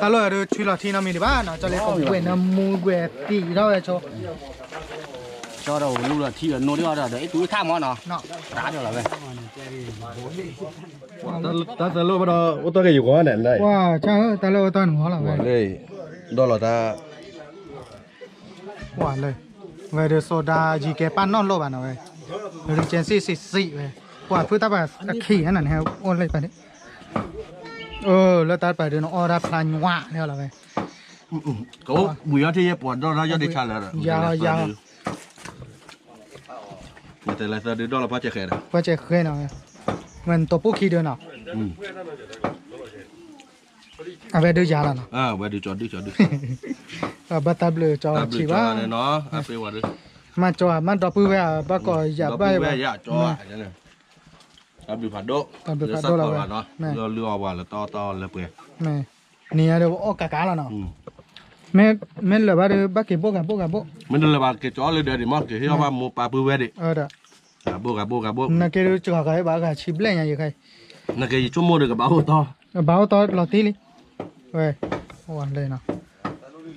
ตลอดเด้อช่วยเราที่น้ำมีดีบ้านเนาะจะเลยของเวน้ำมูเวตีเท่าไหร่โช cho đầu lú lò thì nồi đi vào đó đấy túi tham món nó เนาะ đá được rồi vậy ta ta lo bắt đầu ô tô cái gì quá nè đây ว่าเจ้าตลอดตอนหัวเราเว้ย đây đó là ta ว่าเลยเว้ยเดโซดาจีแกปั้นนอนโลบานเอาเว้ยเรเจนซี่สิเว้ยว่าพื้นตาแบบขี้นั่นแฮะโอนเลยไปนี่แล้วตัดไปเดี๋ยวน้องออดาพลันวะเนี่ยละเว้ย có bùi ở thì bỏ đó ra cho đi trả lại Dạ. mà tại là ta đến đó là bắt chạy khẻ rồi ว่าจะเคยเนาะมันตัวปุ๊กขี้เดินเนาะเอาไปดูยาแล้วเนาะ à vậy đi chọn đi บัตตาเบลจอ ta ชี bị ว่า cho này nó à phải vào đấy มาจอมันดอกปื้อไว้บักก็อย่า đó ไป bị ว่า về dạ cho cái này ta bị phạt đỗ Ta bị phạt sắp đỗ là vào vậy. nó Này. lừa vào là to là bưởi แม่เนี่ยเดี๋ยวออกกะกะแล้วเนาะแม่เหลือว่าเดี๋ยวบักเก็บโบกันโบ mình là bà cái chó lên đây thì mắc cái khi mà mua ba bưởi về đi เด้อ à bôน่ะเกดูจ่อกันบักชิบแลงอย่างใคร là cái chỗ mua được cái báo to บ่าวตอลอตีลิเว้ยวันเลยเนาะ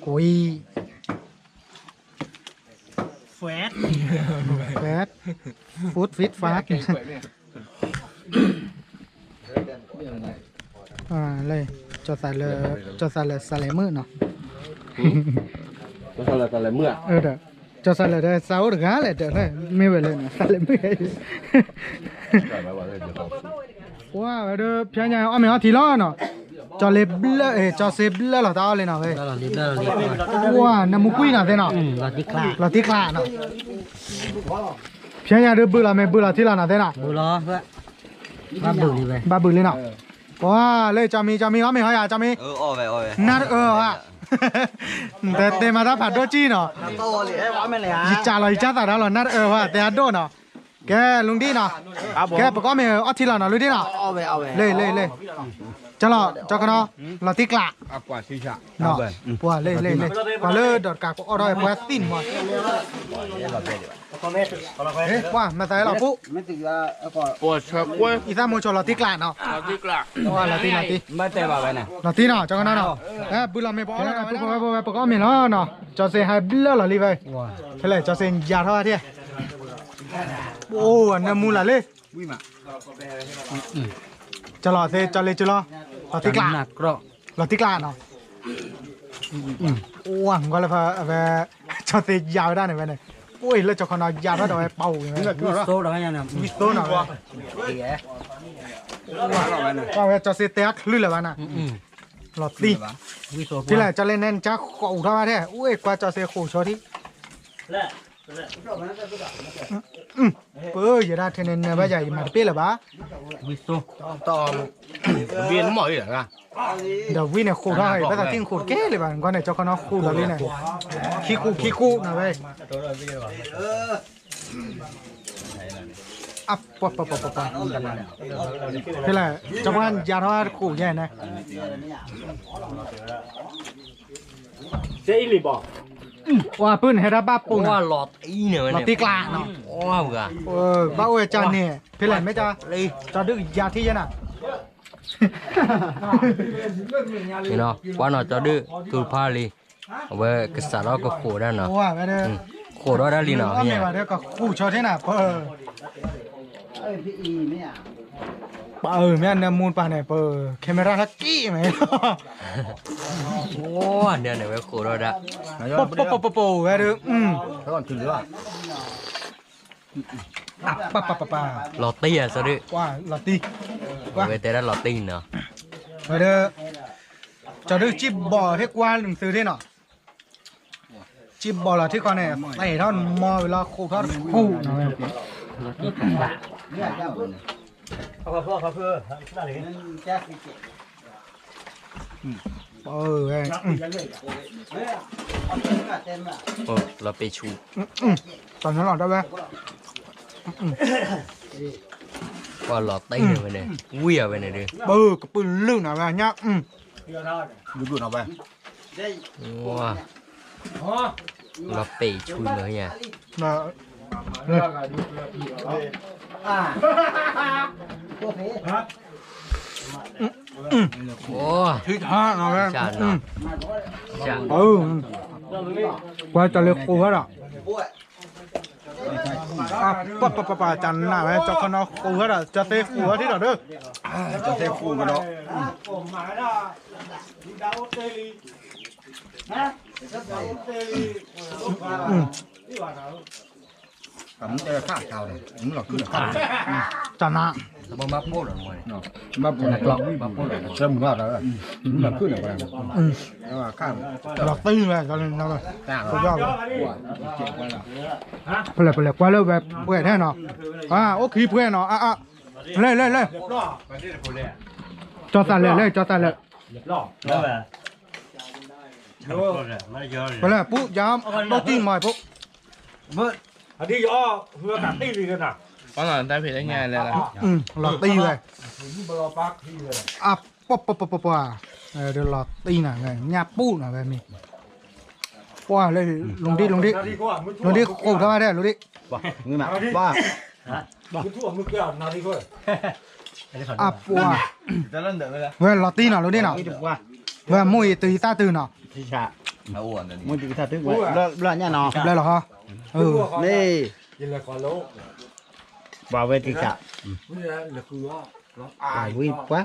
โอ้ยแฟตฟูดฟิตฟาสเลยจอดใส่เลยใส่เลยมือเนาะ nó sao là lại mưa เด้อจอดใส่เลยได้เสาร์กะเลยเด้อเลยไม่เว้ยเลยเนาะใส่เลยมือว้าวเด้อพี่ใหญ่เอาไม่เอาทีล้อเนาะจอเลยเบลจอเซเบลหรอตาเลยเนาะเว้ย đó là lýว้าน้ำมุกุ้ยเนาะเด้เนาะ là đi khla เราตีกลาเนาะพี่ใหญ่เด้อบื้อละไม่บื้อละทีละเนาะเด้เนาะ bù lo vậy ba bù đi về บาบื้อเลยเนาะว้าเลยจามีเอาไม่หอยจามี vậy นัดฮะแต่มาถ้าผัดโดจีเนาะ to liền quá mày này ยิจ่าเรายิจ่าตาเรานัดฮะแต่ฮัดโดเนาะแกลุงดีเนาะแกประกอบไม่เอาทีละเนาะลุงดีเนาะ vậy เลยจะรอจะกันเนาะเราตีกลา à quả suy chạ เนาะปัวเลยปัวเลยดอดกากอร่อยปัวติ่นหมดเฮ้ยว่ามาใส่เราปุ๊ mấy từ ra quả ủa sao quên อีสานมูโชเราตีกลาเนาะ tao biết là ว่าเราตี mấy tay vào vậy này เราตีเนาะจะกันเนาะบุเราไม่บอกแล้วปุ๊บประกอบไม่เนาะเนาะจะเสียให้เบลเราลีไปเท่าไหร่จะเสียยาเท่าไหร่โอ้น้ำมูละเลยจะรอเสียจะเลยจะรอเราตีกลา nạc rõ เราตีกลาเนาะอ้วนก็เลยพอจะเสียยาวได้ไหนไปเนี่ยโอ้ยแล้วจะขนาดยาวได้เป่าอย่างเงี้ย số đó nha nè วิสโต้หน่อยว่าจะเสียเตะคลื่นเลยวันน่ะหลอดตี vi số ที่แหละจะเล่นแน่นจะขู่เท่าไหร่แท้อุ้ยกว่าจะเสียขู่โชว์ที่อย่าได้เทนเนอร์ใบใหญ่มาเปี้ยหรอปะ vi số to viên mỏi rồi à เดี๋ยววิ่งเนี่ยขู่เท่าไหร่ภาษาทิ้งขู่แก่เลยบ้างก่อนเนี่ยเจ้าคณะขู่แบบนี้เนี่ยขี้คู่นะเว้ยอ่ะปะที่แหละจังหวะยาเท่าไหร่ขู่แย่นะ ว่าปืนให้รับบ้าปุ่น qua lọt ý nữa เรา này ตีกลาเนาะ wow cả บ้าเวจานเนี่ยพี่แหลมไม่จ้าจะดึกยาที่ยันอ่ะ thì nó qua nó cho đưa cứ pha đi về cái xã đó có khổ đó nó ว่าไปเด้อ khổ đó đã đi เอา nó ไม่ nha ว่าเด้อก็คู่ชอที่น่ะ แม่เนี่ยมูลป่าเนี่ยเปิดแคมราทักกี้ไหม โอ้เนี่ยเนี่ยเว้ยโคตรละ ปอเว้ยดูแล้วก่อนถึงหรือเปล่า ปะ ลอตตี้อ่ะซะดิ ว่าลอตตี้ว่า เว้ยแต่ละลอตตี้เนาะ เว้ยดูจะดูจิบบอลที่กว่าหนึ่งซื้อที่เนาะจิบบอลที่ก่อนเนี่ยไต่ท่อนมอเวลาโคท่อนคู่เนาะ เอาเพื่อนั่นเลย เว้ย โอ้เราไปชู ตอนนั้นหลอดได้ไหม ว่าลอตตี้เนี่ยไปเนี่ยวิ่งไปเนี่ยดิ กับปืนลื่นหน่อยแบบเนี้ยดูเอาไป ว้าเราไปชูเลยเนี่ย นะโอ้ ที่ท่าหน่อย จานเนาะจาน ว่าจะเลือกกูเหรอปะจันน่ะแม่จะคนเอากูเหรอจะเตะกูที่เราเด้อ จะเทคู่กันเนาะผมจะฆ่าเจ้าเลยผมหลอกขึ้นฆ่า จันน่ะ มาโป้หรอมวย มาปนกลอกมาปนเริ่มว่าแล้วหลอกขึ้นอะไรแล้วว่าข้าม หลอกตีเลยกันนะเลย จ้าง สุดยอดเลย เจ็บกันแล้ว เปล่ากว่าเลยแบบเพื่อนแท้เนาะโอเคเพื่อนเนาะเลยจอดสั่นเลยจอดสั่นเลย แล้วแบบไม่เยอะเลย ไปเลยปุ๊ยามต้องตีใหม่ปุ๊ ตอนหลังได้ผิดได้ไงเลยล่ะ หลอกตีเลยปะเดี๋ยวหลอกตีหน่อยไงหยาปูหน่อยแบบนี้ว้าเลยลงดิโค้งทำไมได้ลงดิ มึงน่ะว่า ว้า จะเล่นเดือดเลย เว้ยหลอกตีหน่อยลงดิหน่อยเว้ยมุ้ยตีตาตื่นหน่อย ที่ชาเอาอ้วนมึงตีท่าตึกไว้แล้วเนี่ยเนาะ เลยเหรอฮะนี่ว่าเวทีชาวิ่งกว่า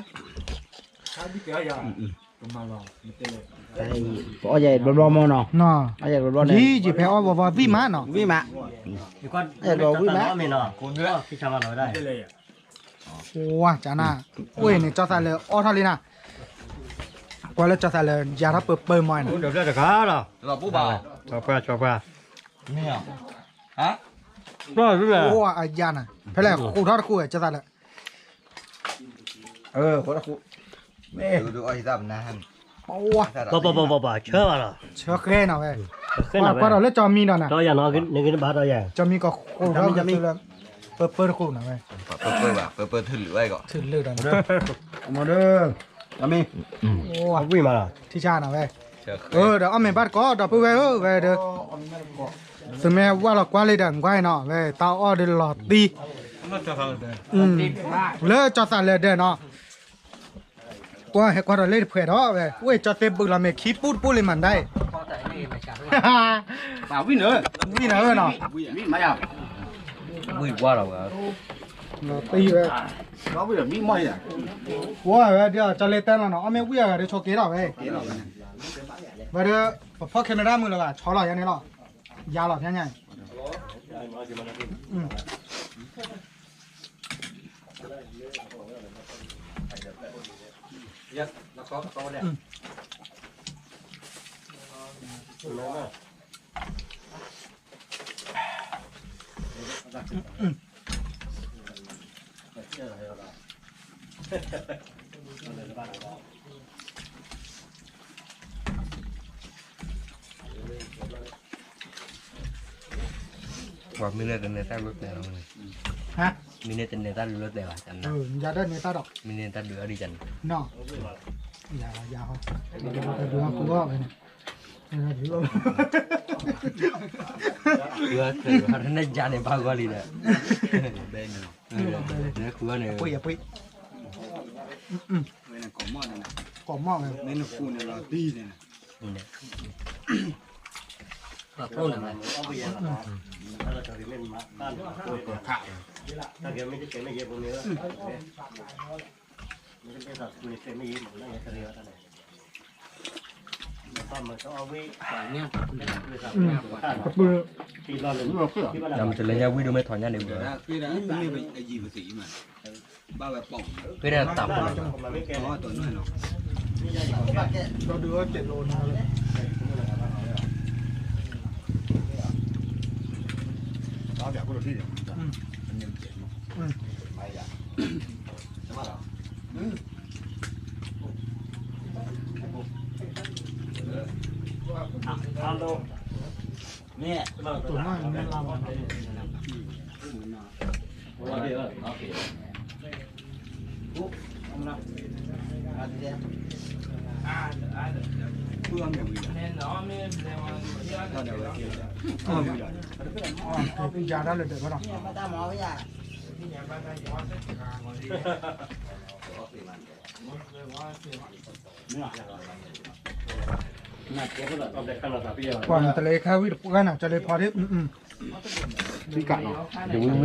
ไอ้ปอใหญ่รอมเนาะ น่ะ ไอ้ใหญ่รอเนี่ย ยี่จีเพอว่าวิมาเนาะ วิ่งมา ดีกว่าไม่เนาะคุณเนาะพี่ชาวบ้านเราได้ ว้าจ้าน่ะเว้ยเนี่ยจอดใส่เลยอ้อทะเลน่ะกว่าแล้วจอดใส่เลยยาทับเปิดมอยน่ะ เดี๋ยวจะขาเหรอ เราผู้บ่าว ชอบป่ะ ไม่เอาฮะ โอ้ยยาน่ะเพลงกูทอดกูจะใส่เลย คนละคู่ดูไอ้ดำนะฮะ โอ้ย ป่ะเชื่อป่ะเหรอ เชื่อเคลนเอาเว้ยว่าเราเล่นจอมีน่ะ ตัวอย่างน้อยนึกบ้านตัวอย่าง จอมีก็กูทอดจะมีเปิดกูน่ะเว้ย เปิดถือไว้ก่อน ถึงเลือดน่ะ มาเด้อจามี โอ้ย วิ่งมาเหรอ ที่ชาน่ะเว้ยเดี๋ยวเอาแม่บ้านก็เดี๋ยวไปเว้ยเว้ยเด้อสมัยว่าเรากว่าเลยดังกว่าเนาะเว้ยตาอ้อเดือดหลอดตีเลยจอดใส่เลยเด้อเนาะกว่าให้กว่าเราเล่นเผื่อเนาะเว้ยจอดเต็มบึกเราไม่ขี้พูดเลยมันได้ มาวิ่งเนอะ นี่นะเนาะ วิ่งมาอย่าง วิ่งว่าเราเหรอ ตีเว้ย เราวิ่งวิ่งไม่อ่ะ ว้าเว้ยเดี๋ยวจะเล่นแต่ละเนาะเอาไม่วิ่งเดี๋ยวโชว์เกล้าเว้ยเดี๋ยวพอแคมรามือแล้วอ่ะชอหล่อยังไงหรอยาหล่อยังไงว่ามีเนื้อแต่เนื้อตาลุดแต่เรา ฮะ มีเนื้อแต่เนื้อตาลุดแต่ว่าจันนะ อย่าเดินเนตาดอก มีเนื้อตาเดือดดีจัน เนาะอย่าเดี๋ยวดูกูว่าไปเนี่ย Gua karena jane bagoli dah. Dia gua nih. ปุ้ยปุ้ยก่อหม้อเลย เมนูคูเนี่ยเราตีเนี่ย Apa namanya? ถ้าเกิดไม่ได้เก็บไม่เยอะพวกนี้แล้วไม่ได้สัตว์คุณเก็บไม่เยอะหมดแล้วเนี่ยเรียวท่านไหนป้ามันต้องเอาไว้เนี่ยคือสัตว์เนี่ย กระปือ ที่เราเลยที่บ้าน ยำจะเลยเนี่ยวิดูไม่ถอนเนี่ยเดี๋ยว คือนะนี่เป็นไอจีภาษีมันบ้าแบบป่อง คือเนี่ยตับ มันไม่แก่ เพราะว่าตัวน้อยเนาะ เราดูว่า7 โลนะเลย เราแบบกูดูที่เดียว ฮัลโหลเนี่ย ตัวน้อยมันลามมา เพื่อนอย่างนี้ แน่นอนไม่ได้ว่า เราเดี๋ยวเราเกี่ยว พี่ยาได้เลยเดี๋ยวก็ต้อง เอาแต่ขนาดพี่ ก่อนทะเลข้าววิดกันอ่ะจะเลยพอที่พี่กัดเนาะ เดี๋ยววิเ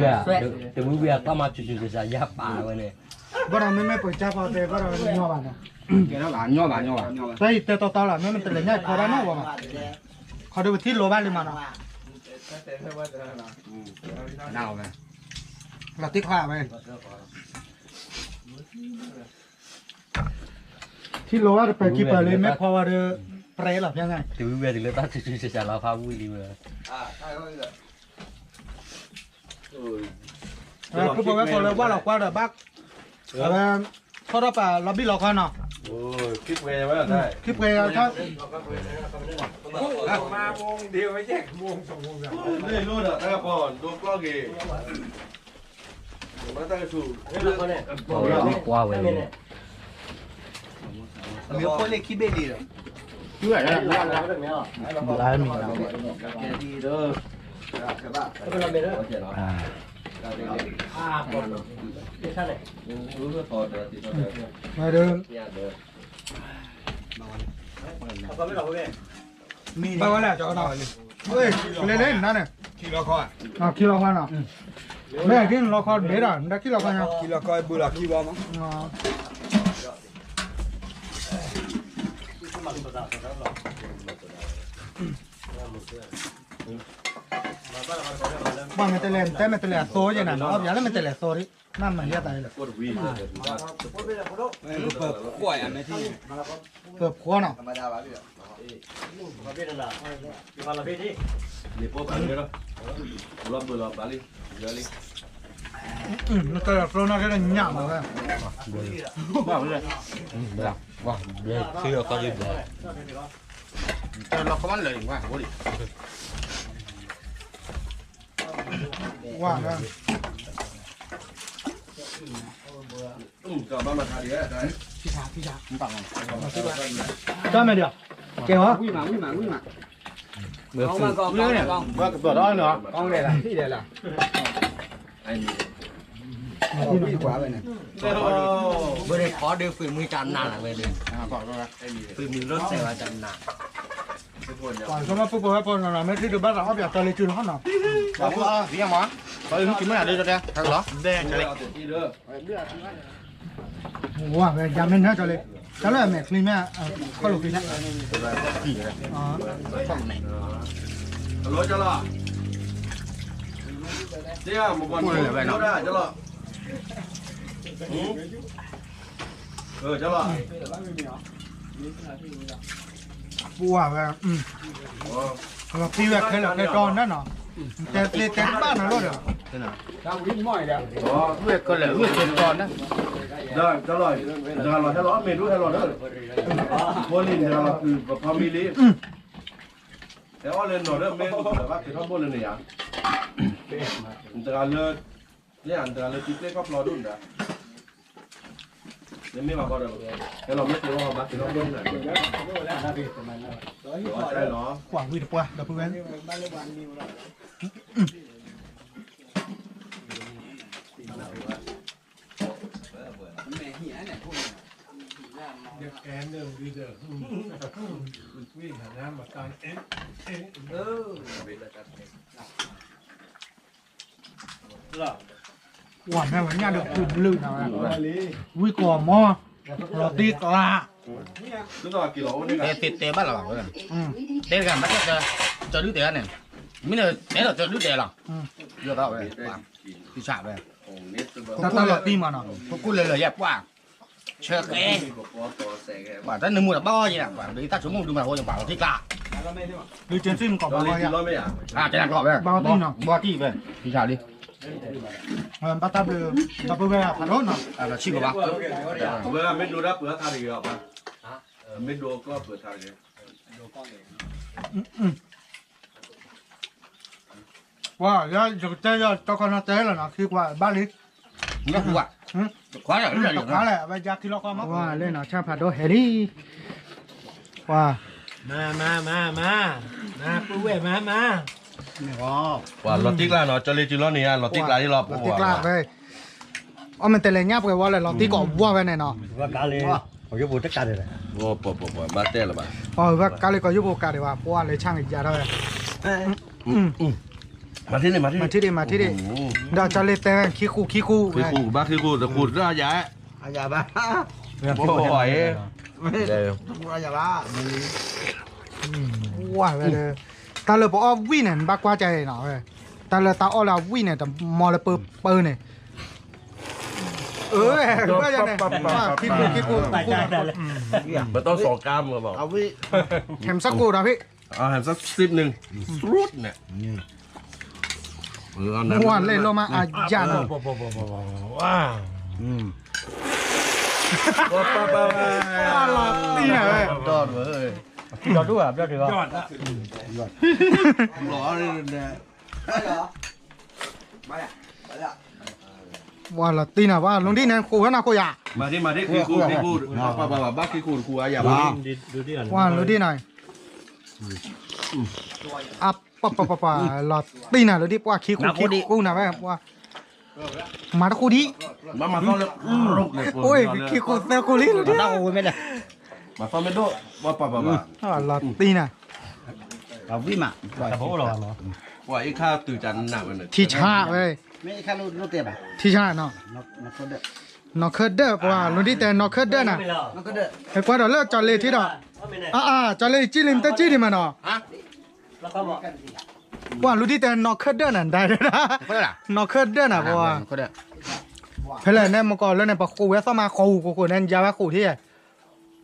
วียก็มาจุดๆจะยับป่าไว้เนี่ย บ่เราไม่เปิดจ้าพอแต่บ่เราย่อบ้านเนาะ แกแล้วหลานย่อหลานย่อ ใช่แต่ต่อๆล่ะไม่มันทะเลง่ายพอได้เนาะว่ามาเขาดูที่โลบ้านเลยมาเนาะ หนาวไหม เราติ๊กขาไปที่โลว่าไปกี่เปอร์เลยไม่พอว่าเรือเปรย์หรอยังไง เดี๋ยววิเวียถึงเลยตั้งจุดๆจะเราพาวุ้ยดีเลย คือบอกว่าพอเลยว่าเรากว่าเด้อบักเขาเราไปล็อบบี้เรากันเนาะ โอ้ยคลิปเวย์ไว้ได้ คลิปเปรย์ถ้า มาโมงเดียวไม่แยกโมง2 โมงแล้ว นี่รู้นะถ้าก่อนดูกล้องกี่มาตั้งสูง กว่าเว้ย มีคนเล็กคิดเบลีเลย ชื่ออะไรนะ ร้านมีเรา ดีเด้อ มาเดิน ก็ไม่หลอกเว้ย มีไปว่าแล้วจะเอาหน่อยเฮ้ยเล่นๆนั่นน่ะ คิโลคอย อ่ะคิโลกันเนาะแม่กินเราคอเด็ดอ่ะได้คิโลกันเนาะ คิโลคอยบุรักคิวมั้ง อ๋อ ว่ามันจะเล่นแต่มันจะเล่นโซ่ยังไงเนาะอย่าเล่นมันจะเล่นโซ่ดินั่นมันเรียกอะไรเลย กดวี เปิดป่วยอันนี้ที่ เกือบขั้วเนาะ มาพี่นั่นน่ะมาละพี่ที่ นี่พวกแบบนี้เนาะรอบเบอร์รอบบาลีเยอะเลย มันจะโซ่น่าจะหยาบเลย ว่าเลยว่าเดี๋ยวซื้อเขาอยู่เดี๋ยวเราเขามันเลยว่าโอ้ดิ ว่าแล้ว ก็บ้านมาทานดีได้ มันต่างกัน จ้าแม่เดียวเก่งเหรอ วิ่งมา เมื่อคืนเรื่องเนี่ยว่าตัวร้อนเนาะ กองเลยล่ะที่เดียวล่ะ ไอ้นี่ ที่ดีกว่าไปเนี่ย เมื่อได้ขอเดือฝืนมือจานหนักเลยเดือ ก่อนก็แล้ว ฝืนมือรถเสียจานหนัก ก่อนสมัยปุ๊บปุ๊บเราไม่ที่ดูบ้านเราแบบจะเลยจุนเขาเนาะ บอกว่าเสียหมอตอนนี้กินไม่ได้เลยจะได้ทั้งหรอแดงจะเลย ที่เด้อ ว่าแบบยามนั้นจะเลยจะเลยแม่คลีแม่เขาลูกคลีนะอ๋อ รถจะรอเดี๋ยวมึงก่อนได้จะรอจะรอ บัวแบบเราพี่แบบเคยจอนนั่นเนาะแต่บ้านเราเลย ทางวิ่งม่อยเดียว อ๋อเมื่อก็เลยเมื่อเกินก่อนนะ ได้จะรอจะรอเมนูจะรอเด้อโบลินจะรอคือพามิลีแต่ว่าเล่นหน่อยเด้อเมนูแต่ว่าคือข้าวโพดเลยเนี่ยจะการเลิศเนี่ยจะการเลิศจิ๊กเล็กก็รอดุนนะเนี่ยไม่มาก็ได้แต่เราไม่ถือว่ามาถือว่าดุนเลยใช่เนาะ กว่างวิดปัวเดี๋ยวพูดกัน แม่เหี้ยเนี่ยพวกนี้ หรอ หวานแม่หวานย่าเดือดลื่นนะวิกอมอโรตีกลา tức là kiểu như là tê tê bắt là bảo rồi tê cái bắt cho đứa tê này mình là té là cho đứa tê là vừa tao vậy thì chả vậy ตาตาโรตีมาเนาะ cô lên là dẹp quá chờ cái bảo ta nâng mua là bao gì nè bảo đấy ta xuống một đứa mà thôi bảo thích lạ ดูเจนซี่มันกรอบ nó อะไร lên อ่ะ thì nó mới à cái này gọt vậy bao tí nào bao tí về thì chả đi ปาตาเบลตาเบลผ่านรถเนาะ là chi của bác bữa là mấy đứa đã bữa thay thì gặp à mấy đứa có bữa thay thì ว่าแล้วจะเจอตะกอนเต้แล้วนะคือว่าบ้านลิก nó không ạ quá là ตะขาแหละไปยากิโลกรัมว่าเล่นเนาะชาผ่านรถเฮลี่ว่า มาปูเว่มา và lọt tích là nó cho lên chứ nó này lọt tích là đi lọt ติกลาไปอ๋อมันแต่เลยงับกันว่าเลยเราตีก่อว่าไว้แน่เนาะ ว่ากาเลยผมจะพูดจักการเลย ô mà té là bà อ๋อว่ากาเลยก็ยุบกาเลยว่าเพราะว่าเลยช่างอีกยาได้ mà thế này มาที่ดิมาที่ดิเดี๋ยวจะเลยแต่ขี้คู่ khi khu bác khi khu là khu ra giá อาญาบ้า bố hỏi ว่าไปเลยตาเลยบอกว่าวิ่งเนี่ยบักว่าใจเนาะตาเลยตาอ้อเราวิ่งเนี่ยแต่มอเลยเปิดเนี่ยก็ยังไงขี้คู่ ตายใจเลย mà to sò cam mà bảo เอาวิ แถมสักกูนะพี่ à hàm sắc ship nưng rút nè เมื่อวานเล่นลงมาอาญาเนาะ ตีเนี่ยเว้ย đòn với ơi ยอดด้วยยอดถือว่า lỏ đi nè ว่าละตีน่ะว่าลงที่นั่นคู่นะคู่ยา mà thế khi khu bà bác khi khu à nhà bà ดูดิ ว่าลงที่ไหนอ่ะปะละตีน่ะลงที่ว่าขี้คู่นะเว้ยว่ามาตะคู่ดิ mà con lên rục này โอ้ยขี้คู่เซลคู่ลิลงที่ เราโอ้ยไม่ได้ mà con bên độ bà ละตีน่ะ เอาวิมา แต่ผมเราเนาะ quả ít khao từ chắn nặng này ที่ชาเว้ย ไม่แค่รู้เตียบอ่ะ ที่ชาเนาะ นักก็เด้อน อเคเดอร์ว่าลงที่แต่นอเคเดอร์น่ะ นักก็เด้อ ไอ้กว่าเราเลิกจอเลยที่ดอกจอเลยจิลิมตะจิดิมันเนาะ แล้วก็บอก ว่ารู้ที่แต่นอเคเดอร์นั่นได้นะ có đấy à นอเคเดอร์น่ะเพราะว่า có đấy เพื่อนเนี่ยมันก็เล่นในปะคูเวสมาคูกูเนี่ยยาวคูที่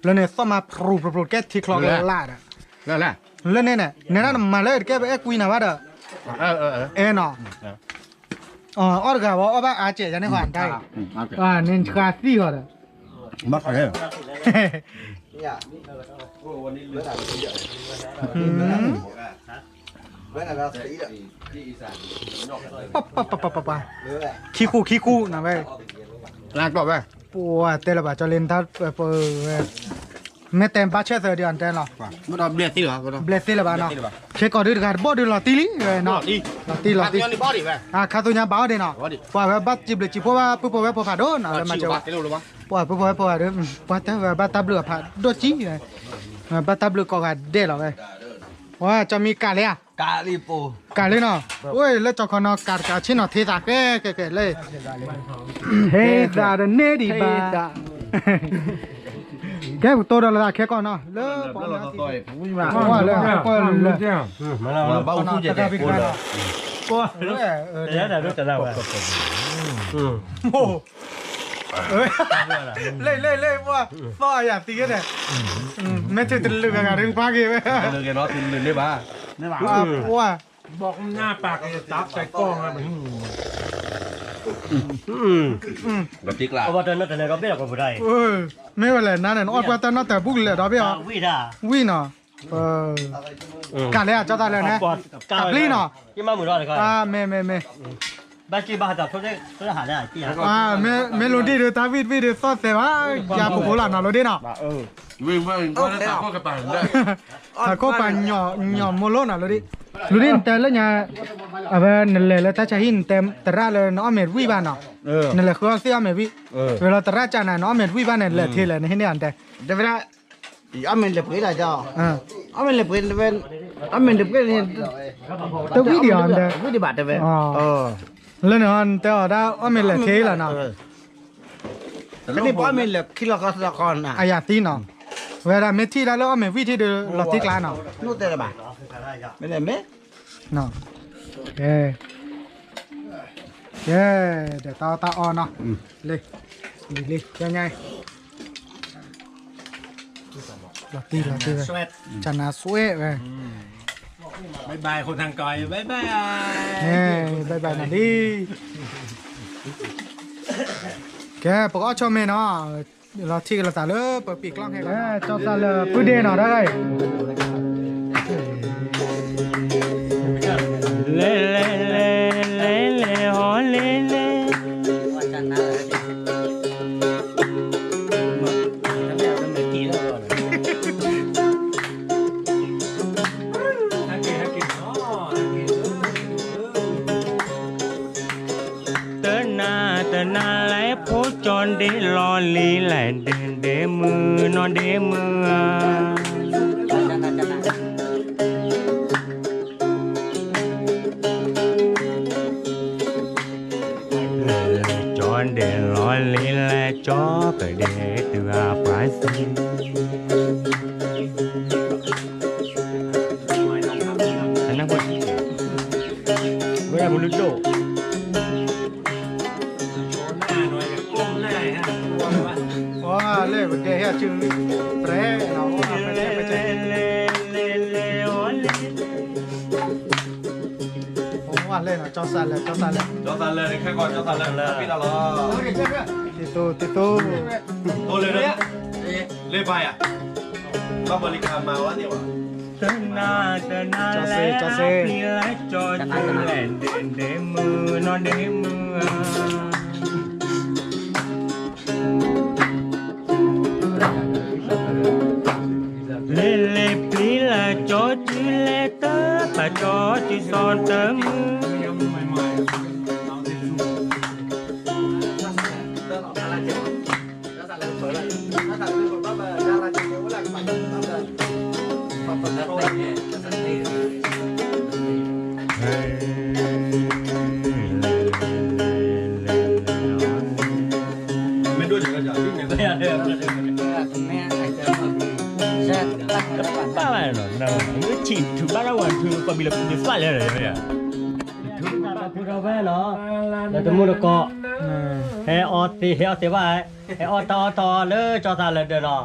แล้วเนี่ยสมาพรูแกที่คลองลาดอ่ะ rồi này เล่นเนี่ยนั่นมาเลยแกไปกุยนะว่าเด้อเนาะอ๋ออดกะว่าบ้าอาเจจะในขวานได้เนี่ยคาซี่ก็ได้ มักอะไร ปั๊บขี้คู่นะเว้ย là gọt vậy ปัวเตละบาจะเล่นทัดแม่เต็มบาเชสเดียนเต็มหรอ nó đòi bẹt tí hảเบลซี่ละบาเนาะเช็คก่อนดูกันบอดูลอตีลีเนาะลอตี đi bó đi về คาตุญาบ้าเดเนาะปัวบัตจิบเลยจิปัวปุ๊บพอผ่าโดนอะไรมา chịu จะ bạt cái đâu đúng không ปัวปุ๊บเด้อปัวแต่บัตตับเลือผ่าโดจีบัตตับเลือก็กาเด้หรอเว้ยว่าจะมีกาเลยอ่ะ กาลิโป กาเลยเนาะโอ้ยแล้วจะคนกาชินเนาะเทตาแก่เลยเฮดาเนดีบาแกตัวเราละแค่ก่อนเนาะเลิก rất là to tôi ว่าเลยก็เลย มาแล้ว mà bao khu trẻ cô là เดี๋ยวรู้จะเล่าอ่ะ โอ้เล่ว่าซ้ออย่าตีกันเนี่ยไม่ใช่ตะลึงกันเรื่องพากี้ไหม cái nó thì lên đấy bà ว่า บอกหน้าปากจะจับใส่กล้องแล้วมัน gặp tiếc lại เอาว่าตอนนั้นแต่เราไม่ได้กับผู้ใด ไม่เป็นไรนั่นน่ะอดว่าแต่นั่นแต่บุกเลยดอกเบี้ย วิดา วิ่งเนาะกันเลยอ่ะเจ้าตาเลยนะกับลี่เนาะ ยี่มาหมู่รอดเลยครับ เม บ้านจีบ้านจับเขาได้หาได้ที่ฮะ เมโลดี้เดือดตาวิดซอสเสว่าอย่าปุกโหลานเนาะโรดี้เนาะ vì vậy có thể có cái bản đây ถ้าก็ปันหย่อโมโลน่ะโรดี้แต่ละเนี่ยนั่นแหละแล้วถ้าจะหินแต่ละเลยเนาะเมดวิบ้านเนาะนั่นแหละคือเสียเมดวิเวลาแต่ละจานน่ะเนาะเมดวิบ้านนั่นแหละที่เลยนี่เนี่ยอันแต่ เดี๋ยวนะอเมนเล็บกี่ละจ้าอเมนเล็บกี่เป็นอเมนเล็บกี่เนี่ย ตัววิดีโออันแต่ วิดีบัตรเดี๋ยว lên nữa tao đã ở mình là thế là nào อันนี้ป้อมีเหล็กคิดละก็สะกอนน่ะ ai à tin nào về là mấy thi đã lo mình vị thi được lọt tiếc lá nào นู่นแต่ละบาทไม่ได้ไหม nào ok ok để tao tao on nào lên đi cho nhanh lọt tiếc rồi chả nào xuế về บายบายคนทางกอยบายบาย bye bye nào đi kìa bỏ cho mẹ nó là thi là tả lỡ bỏ bị lăng hay cho ta là cứ đê nào đây lê lê lê lê lê hó lê lê na lấy phố tròn để lo lì lại để mưa nó để mưa tròn để lo lì lại cho cái để từ phải xin anh đang quay với một lít đổ wow lên một cái hết chừng tre nó phải wow lên nó cho sàn lên cho sàn lên khai con cho sàn lên biết đó tít tô lên đấy lên vai à có bờ lịch mà quá nhiều à cho xe cho để mưa nó để mưa lê lê pí là cho chữ lê tớ và cho chữ son tớ mưa chỉ thứ ba là hoàn thứ còn bị là bị phát lên rồi vậy à thứ đâu về nó là tôi mua được cọ he o tì vậy he o to lỡ cho ta là được rồi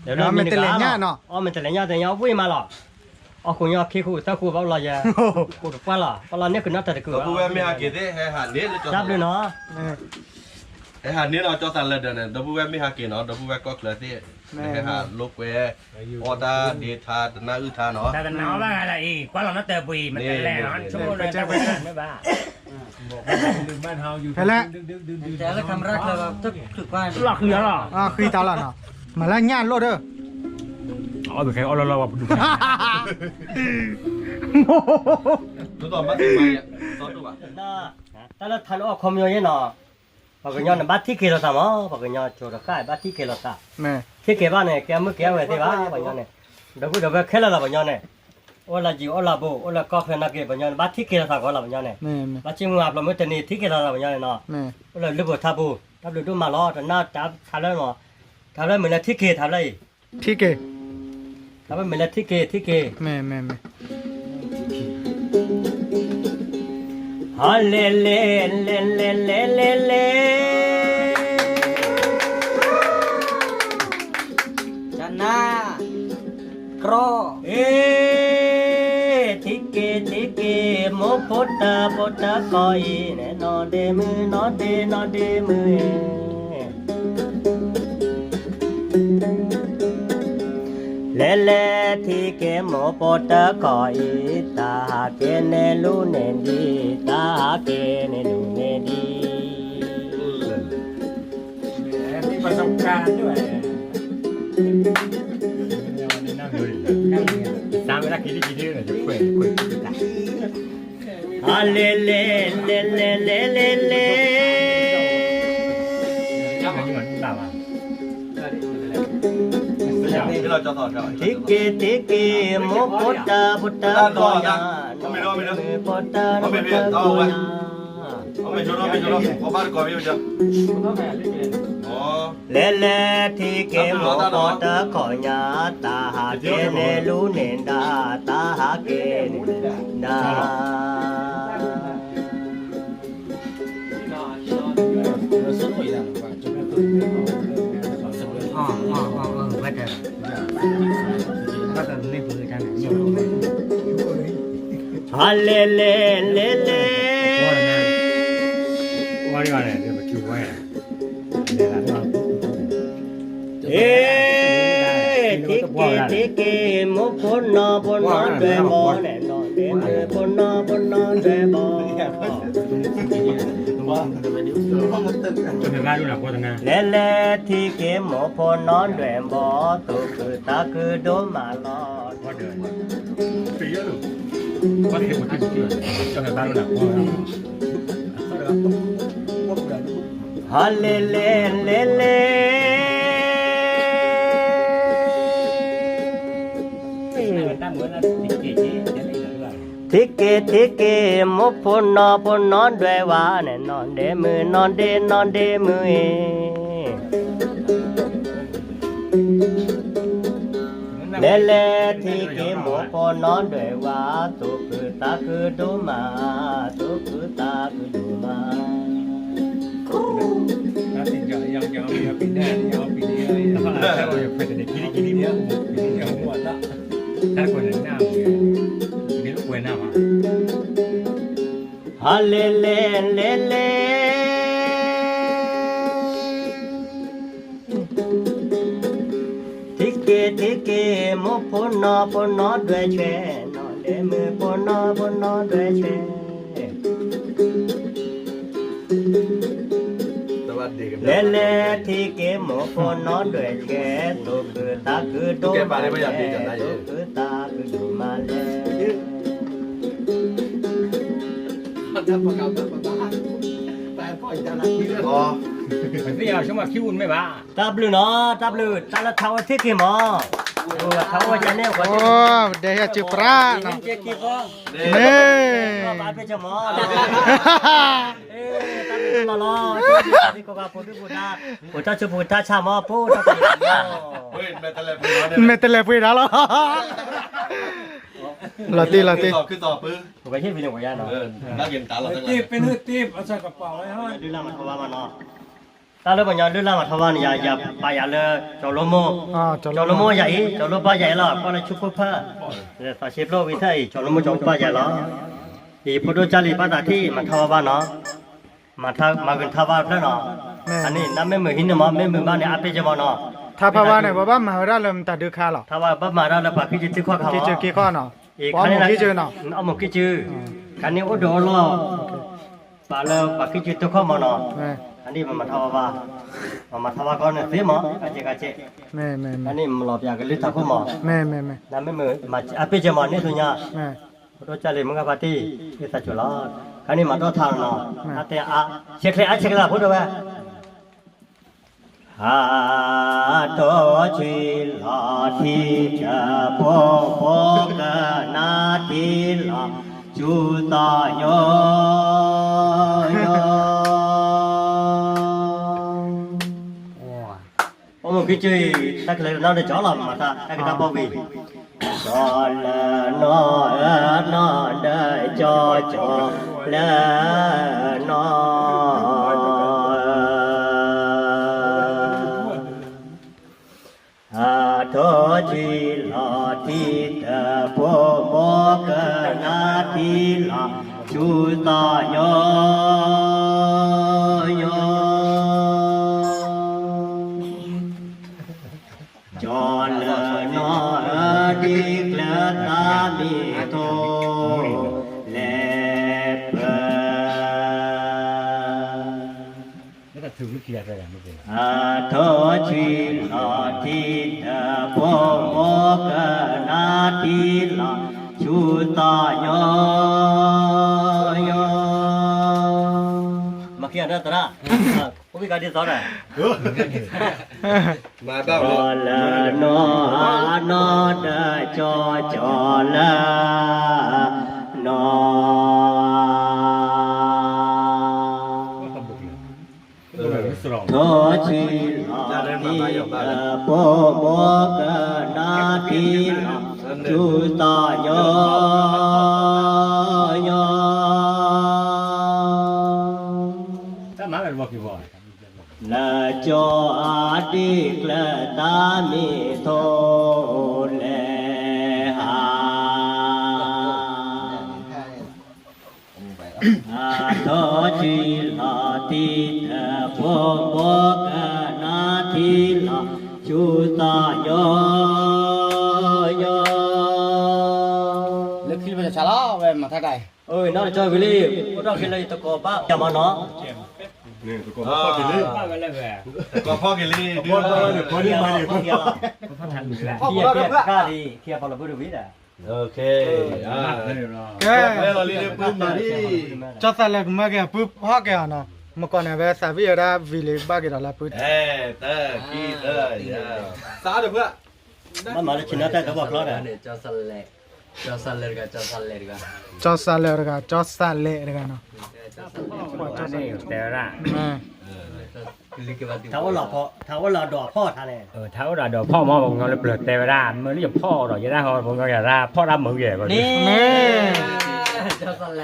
để nó mình tên nhá nó mình tên nhá thì nhau vui mà lọ cùng nhau khi khu ta khu bao là giờ khu được qua lọ bao là nếu cứ nó thật cứ đâu em hay kia thế hay hẳn nết cho đáp lên nó hay hẳn nết nó cho ta là được này đâu em hay kia nó đâu có là thế hay hẳn lúc về order để tha na tha nóแต่nóว่าอะไรอีกว่าเราน่าเตะบุยมันแต่แหล่เนาะชั่วโมงเลยจะไปไม่บ้าบ้านเฮาอยู่ thế lẽแต่ละคำรักเราtức thực qua หลักเหลือหรอ khi tao là nó mà lại nhàn luôn đó อ๋อเป็นใครอ๋อเราดู รู้ต่อมาที่ไหนอ่ะต่อตัวแต่ละทันออกคอมอยู่เนาะพอก็ย้อนบัตรที่เกลอซะมั้งพอก็ย้อนโจรกายบัตรที่เกลอซะ mẹ ที่เกบ้านเนี่ยแกมื้อแกไว้ที่บ้านบ่ย้อนเนี่ยเดี๋ยวแค่ละบ่ย้อนเนี่ยโอละจีโอละโบโอละก็แค่นักเก็บบ่ย้อนบัตรที่เกลอซะก็ละบ่ย้อนเนี่ย mẹ บัตรที่มึงอัพแล้วมื้อตะนี้ที่เกลอซะบ่ย้อนเนาะ mẹ โอละลึกบ่ทับบ่ทับดูมาล้อแต่หน้าจับทับแล้วเนาะทับแล้วเหมือนที่เกทับเลย ठीक है ทับเหมือนที่เก mẹ ฮาเลเลเลเลเลเลเลจันนาโกรทิเกโมพุทธคอยเนนอเดมือนอเดมือเลทิเกโมพุทธคอยตาเกเนลูเนดีตาเกเนลูเนดีมีประสบการณ์ด้วยตามเวลาคิดเลยจะคุยเลที่เราจะต่อกัน ทิเกโมพุทธคอยพุทธพุทธคอย เอา ไม่ชอบไม่ชอบเอาบ้านก่อนไม่ชอบอ๋อ เลเลที่เกมโมปอตะขอญาตาหาเกเนลูเนนดาตาหาเกเนดา vậy đó bắt đầu lên vừa ra nàyฮาเลเลเลเลว่าดีกว่าเนี่ยเดี๋ยวไปคิวไว้เอ๊ทิเกมุพนพนเดบอเนนเดเมพนพนเดบอเลเลทิเกมุพนเดบอตุคือตาคือโดมาลอว่าเดินปีเยอะหรือว่าเห็นหมดที่จังหวัดบ้านเราฮัลเลเลเลเลทิกเกมุพนพนด้วยวาเนนอนเดมือนอนเดมือเลเลที่เกมพอนอนด้วยว่าตุคือตาคือดูมาตุคือตาคือดูมาถ้าสิ่งยังเอาปีแน่เอาปีนี้ถ้าเราเป็นเด็กกินเนี่ยปีนี้หัวละถ้าคนหน้านี่ลูกเวนหน้ามาฮัลเลเลเลเลทิเกมุพนด้วยเชนอนเดมือพนด้วยเชเลเลทิเกมุพนด้วยเชตุคือตาคือดูมาเลตุคือตาคือดูมาเลอ๋อไม่เอาช่วงคิวไม่บ้าตับลือเนาะตับลือตาละเท่าที่กี่หมอเท่าจะเนี่ยกว่า โอ้เดี๋ยวจะปราเนาะ เจ๊กี่ก็นี่บ้านไปจะหมอตับลือมาล้อที่ก็พูดพูดถ้าจะพูดถ้าชาหมอพูดถ้าเฮ้ยเมทัลเลพูดแล้วลาตีคือต่อปื้อผมไปเห็นวิดีโอกันเนาะนักเรียนตาเราทั้งนั้นเป็นตีบเอาใส่กระเป๋าไว้ให้ดื้อล่ามาทว่ามาเนาะตาเลยปัญญาดื้อล่ามาทว่านี่อย่าไปอย่าเลยจอลโมจอลโมใหญ่จอลป้าใหญ่ละก็เลยชุบเพื่อเนี่ยฝาเชฟโลวิเทยจอลโมจอป้าใหญ่ละอีพุทธเจ้าลีป้าตาที่มาทว่าบ้านเนาะมาเป็นทว่าเพื่อนเนาะอันนี้น้ำไม่เหมือนหินเนาะไม่เหมือนบ้านเนี่ยอาเปจะมาเนาะถ้าพว่าเนี่ยบ้ามาเราเริ่มตัดดื้อข้าหรอถ้าว่าบ้ามาเราแล้วปากพี่จะตื้อข้อเขากี่จื้อกี่ข้อเนาะว่าหมกกี่จื้อเนาะเอาหมกกี่จื้อกันนี้โอ้โดนล้อปาเลปากกี่จื้อตื้อข้อมาเนาะอันนี้มันมาทว่าก่อนเนี่ยเสียหมออาเจกาเจอันนี้มันหลอกอยากกันลิทักข้อหมอนั่นไม่เหมือนมาอาเปจะมาเนี่ยตัวเนี้ยรถจ่าเลยมึงกับปาร์ตี้ที่สัจจุลคราวนี้มาตัวทางเนาะอาเตะเช็คเลยพูดด้วยหาตัวชีลาที่จะพบกันนาทีละจุตายโอ้มึงคิดจีถ้าเคยเราได้จ่อหลับมาถ้าคิดตาบอบีจ่อละนอนได้จ่อละนอทอจีลาทีตะโพโมกนาทีลาจุตายโยจอลนอดีกลตามิโตเลปแล้วก็ถึงไม่เคลียร์อะไรไม่เป็นทอจีลาทีโพโมกนาทีลาจุตายโยมาเขียนได้ตระโอ้ยการที่สอนอะมาบ้างเลยนอนเดจอละนอ ชีลาทีโปโมกนาทีจุตายยถ้ามาเป็นบอกกี่บ่ละจออาดิกละตามิโทเลหาอาโทจิลาติเถโพโมกนาทิลาจุตายเล็กขึ้นไปจะชะล้อเว้ยมาทักไก่ เอ้ยน้องจอยวิลลี่บ่ต้องคิดเลยตะโกบ้าอย่ามาเนาะ นี่ตะโกนพ่อกินลี่ก็พ่อกินลี่ดื้อ พ่อเดียวพ่อเดียวพ่อทันอยู่แล้วเคลียร์ค่าดีเคลียร์พอเราพูดวิทย์อ่ะโอเค แก เราเรียนปืนมาดิ จอดเลยกูมาแกปุ๊บฮอกแกเนาะเมื่อก่อนเนี่ยเวสาวิอาราวิเลบ้าแกเราละปุ๊บ เอ้เตอร์กีเตอร์สาเด้อเพื่อ มันมาแล้วชินแต่ก็บอกแล้วนะ จอสันเล่จอสันเล่กันจอสันเล่กัน จอดซาเลร์กันจอดซาเลร์กันเนาะ นี่แต่ละ ลิกบัด ถ้าว่าเราดอกพ่อท่าเลย tháo ra đồพ่อมาบอกงอนเลยเปลือกเตะra mới nóiพ่อrồi vậy đó thôiผมก็อย่าraพ่อรับมือแย่ก่อน นี่ จอสันเล่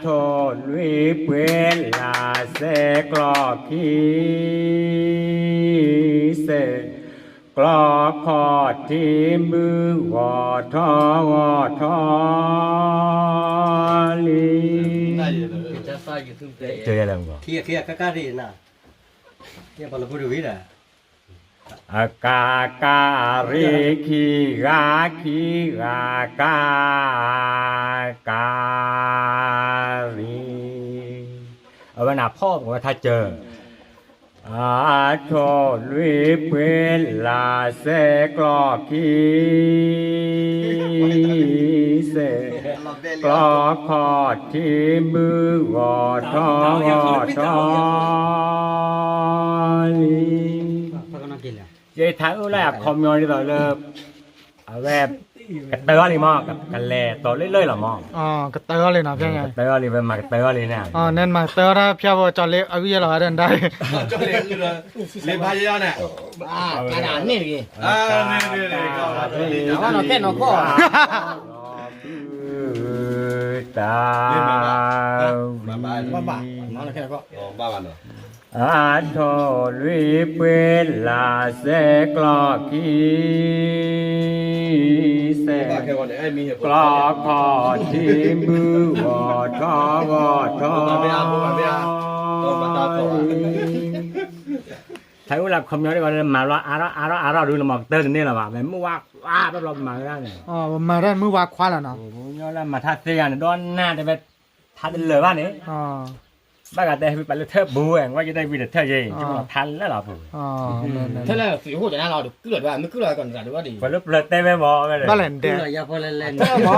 โทษวิเวลาเสกลอกขีเสกลอกพอดที่มือวอทอลี จอสันอยู่ทุ่มเตะ เจออะไรมั้ง เคลียร์ก็ดีนะเคลียร์พอเราพูดวิทย์อ่ะ อากาการิขีกาการิเอาไว้หน้าพ่อผมว่าถ้าเจออาโทวิเวลาเสกลอกขีเสกลอกพอดที่มือวอทอลี พ่อก็นอนกินแล้ว vậy tháng là không nhoi đi rồi là về tớ đi mò cái lè tổ lấy là mò อ๋อกระเตอเลยนะเพียงไง tớ đi về mà tớ đi nè อ๋อนั่นมาเตอร์ถ้าเพียวจอดเล็กเอาวิเราได้ได้ จะเรียนคือเรียนพายาเนี่ย กระดานนี่ดิ นี่ก็ แต่ว่าเราแค่นอนข้อ ta บ้าบ้านอนแค่ก็ บ้ามันเหรอ อาโทวิเวลาเสกลอกขีเส บ้าแค่วันนี้ไอ้มีเหตุผ ก ล ลอกพอที่มือวอทอthấy là không nhớ đấy mà lo à rồi mà tên này là mà mày mua đó là mà ra này อ๋อมาได้มือวาคว้าแล้วเนาะ nhớ là mà thắt tiền này đón na thì phải thắt lửa ba này อ๋อ bác cả đây phải lấy thép bùa qua cho đây vì được thép gì chứ mà thắt là là bùa อ๋อ thế là phải hỗ trợ nó được cứ lượt vào mới cứ lượt còn giả được gì phải lúc lượt tay với bò vậy บ้านแหลนเด พูดเลยอย่าพอเล่น thế là bò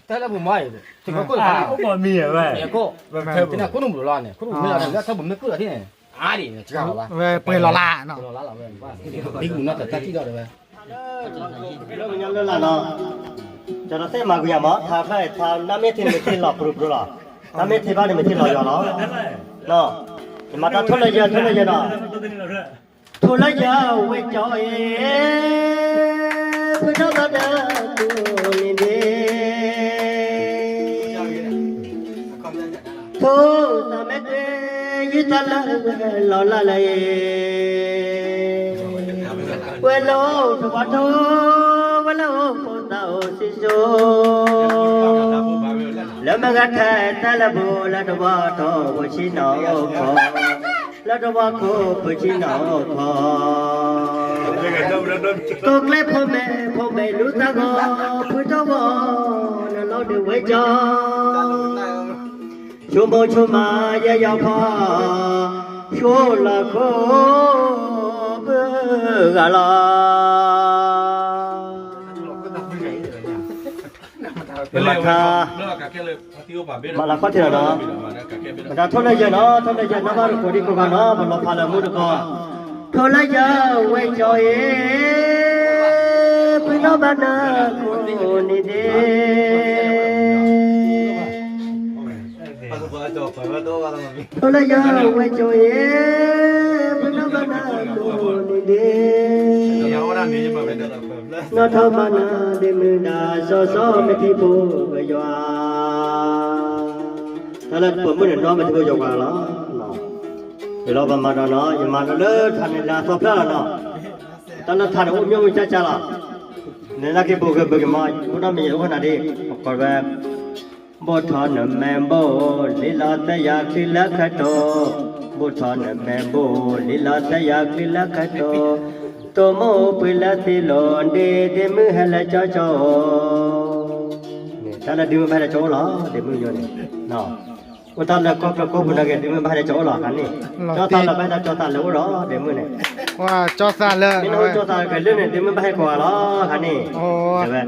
thế là bùm mày thì có cô à cũng bò mì à vậy cô thế là cô nung bùm lon này cô nung mới là thế bùm mới cứ lượt thế này ai đi chứ nào ba เว้ยเปิดละละเนาะ nó lá là vậy đi bùm nó thật ta chỉ được rồi แล้วมันยังเล่นละเนาะจะเราเส้นมากูอย่ามาทาใครทาน้ำเม็ดที่ไม่ที่หลอกปลุกหรอน้ำเม็ดที่บ้านนี่ไม่ที่หลอกอยู่หรอเนาะมาตาทุเรศเนาะทุเรศเว้ยจอยเพื่อนเราเดินดูนี่ดีทุน้ำเม็ดยึดตลอดเราละเลย เวลาทุกวันทุกเวลาฝนตกสิโซแล้วมันก็แท้แต่ละบัวแล้วตัวทอบุชิโนคอแล้วตัวคู่บุชิโนคอตัวเล็บพ่อแม่รู้ตาก็พูดตัวแล้วเราดูไว้จอชูมาเยอะๆพอชูละโคกะลามาทามาละข้อที่เนาะมาทาทนเลยเนาะทนเลยเนาะบ้านกูดีกูกันเนาะมันลงพาละมุดก็ทนเลยเว้ยจอยพี่น้องบ้านกูนี่เด้ ตัวละยาวไว้โจเย่พนบนาโลนิเดนอทมานาเดมือดาโซโซเมทิโบกยาตลาดผมไม่ได้น้องไม่ที่โบกว่าหรอเวลาประมาณนั้นเนาะยังมาเลิศทันเวลาสอบแล้วเนาะตลาดทันอุ้มยงจ้าจ้าละเนี่ยนักที่โบกเบิกมาพุทธมีคนนั้นดีก่อนแบบบุตรนแมโบลีลาตยาคิลขัดโตบุตรนแมโบลีลาตยาคิลขัดโตโตโมปิลติโลนเดเดมือเฮลจ้าจ้าเนี่ยตลาดดีมือไปจ้าละเดมือโยนี่เนาะว่าตลาดก็บุญนักดีมือไปจ้าละกันนี่จ้าตลาดไปจ้าตลาดละเดมือเนี่ยว่าจอซาเลยไม่น้อยจ้าตลาดกันเรื่องเนี่ยเดมือไปกว่าละกันนี่โอ้ใช่ไหม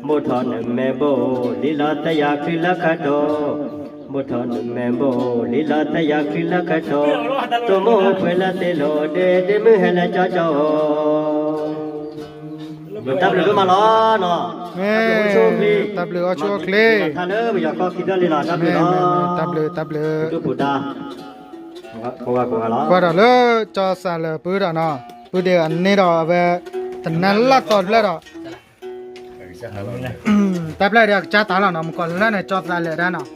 บุตรนแมโบลีลาตยาคิลขัดโตบุตรนแมโบลีลาตยาคิลขัดโตโตโมปิลติโลเดเดมือเฮลจ้าจ้าตับเหลือมาล้อเนาะตับเหลือโชคลีท่านเออไม่อยากก็คิดได้เลยล่ะตับเหลือตับเหลือตัวปุตตาโคกาล้อว่าเลยจอซาเลยปืดเนาะปืดเดี๋ยวอันนี้เราเอาไปตนั่นละตอนแล้วตับเลยเดี๋ยวจ้าตาแล้วเนาะมันก่อนแล้วเนี่ยจอซาเลยได้เนาะ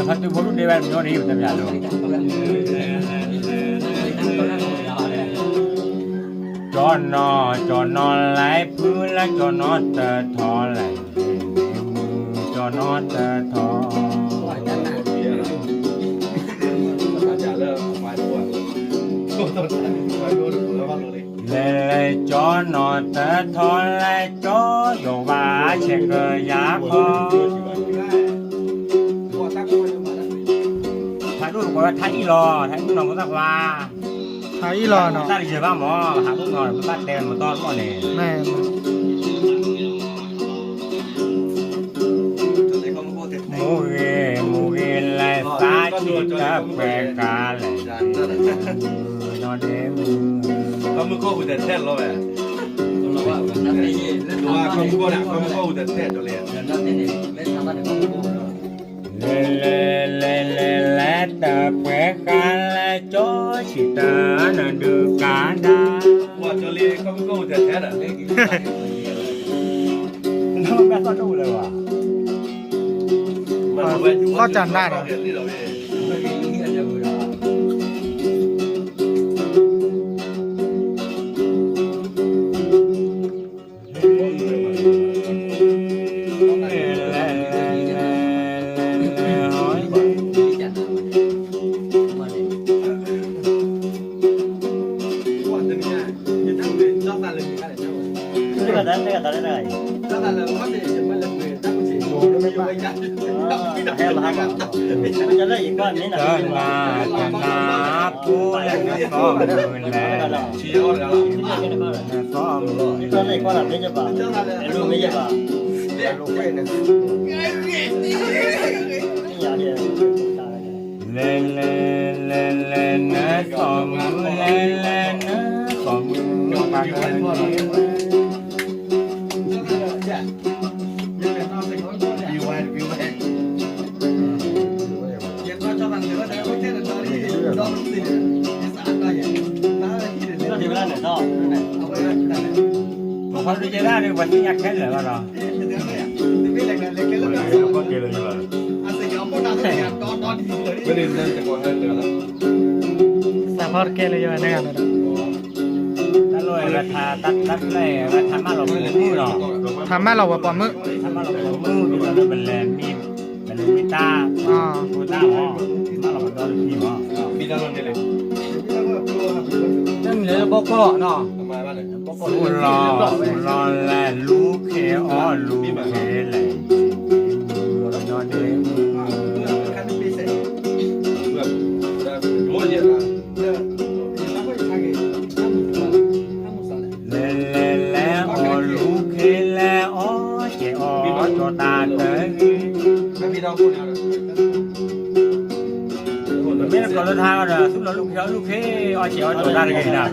ถ้าตัวผมรู้ได้ว่ามันย้อนนี้มันจะเป็นอะไรจอนอไหลพื้นและจอนอเตอทอไหลจอนอเตอทอเลยจอนอเตอทอไหลจอโยบาเชกยาคอว่าท้ายอีรอท้ายมึงนอนก็สักว่าท้ายอีรอเนาะท้ายเฉยบ้าหมอหาพวกนอนมันบ้านเต็มมันต้อนก็เนี่ยแม่มูเกเลยสาจิตกับแปรกาเลยนอนเดมก็มึงก็อุดแท้แล้วแหละว่าก็มึงก็เนี่ยก็มึงก็อุดแท้ตัวเลยle ta quẹ ca le cho chỉ ta là được cả đa qua cho li không có thể thế là nó bé con đủ rồi à có chẳng đa rồiเขาดูจะได้ในวันที่อยากแค่ไหนวะเราสะพอดเกลือเยอะแน่เลยถ้าลอยราคาตัดเลยราคามาเราเป็นมือเนาะทำแม่เราว่าปอมือทำมาเราเป็นมือดูเราเป็นแรงมีตาตาหอมาเราเป็นดอลพี่หอมีดาวน์เลยนั่นเลยบอกก็เนาะรอแลลูกเคอลูกเคแลนอนเดมเลอลูกเคแลอ๋อเจอ๋อจอตาเตย ไม่ได้ก่อนทางอ่ะทุกเราลูกเขียวลูกเขยอ้อยเขียวตัวได้ไงนะ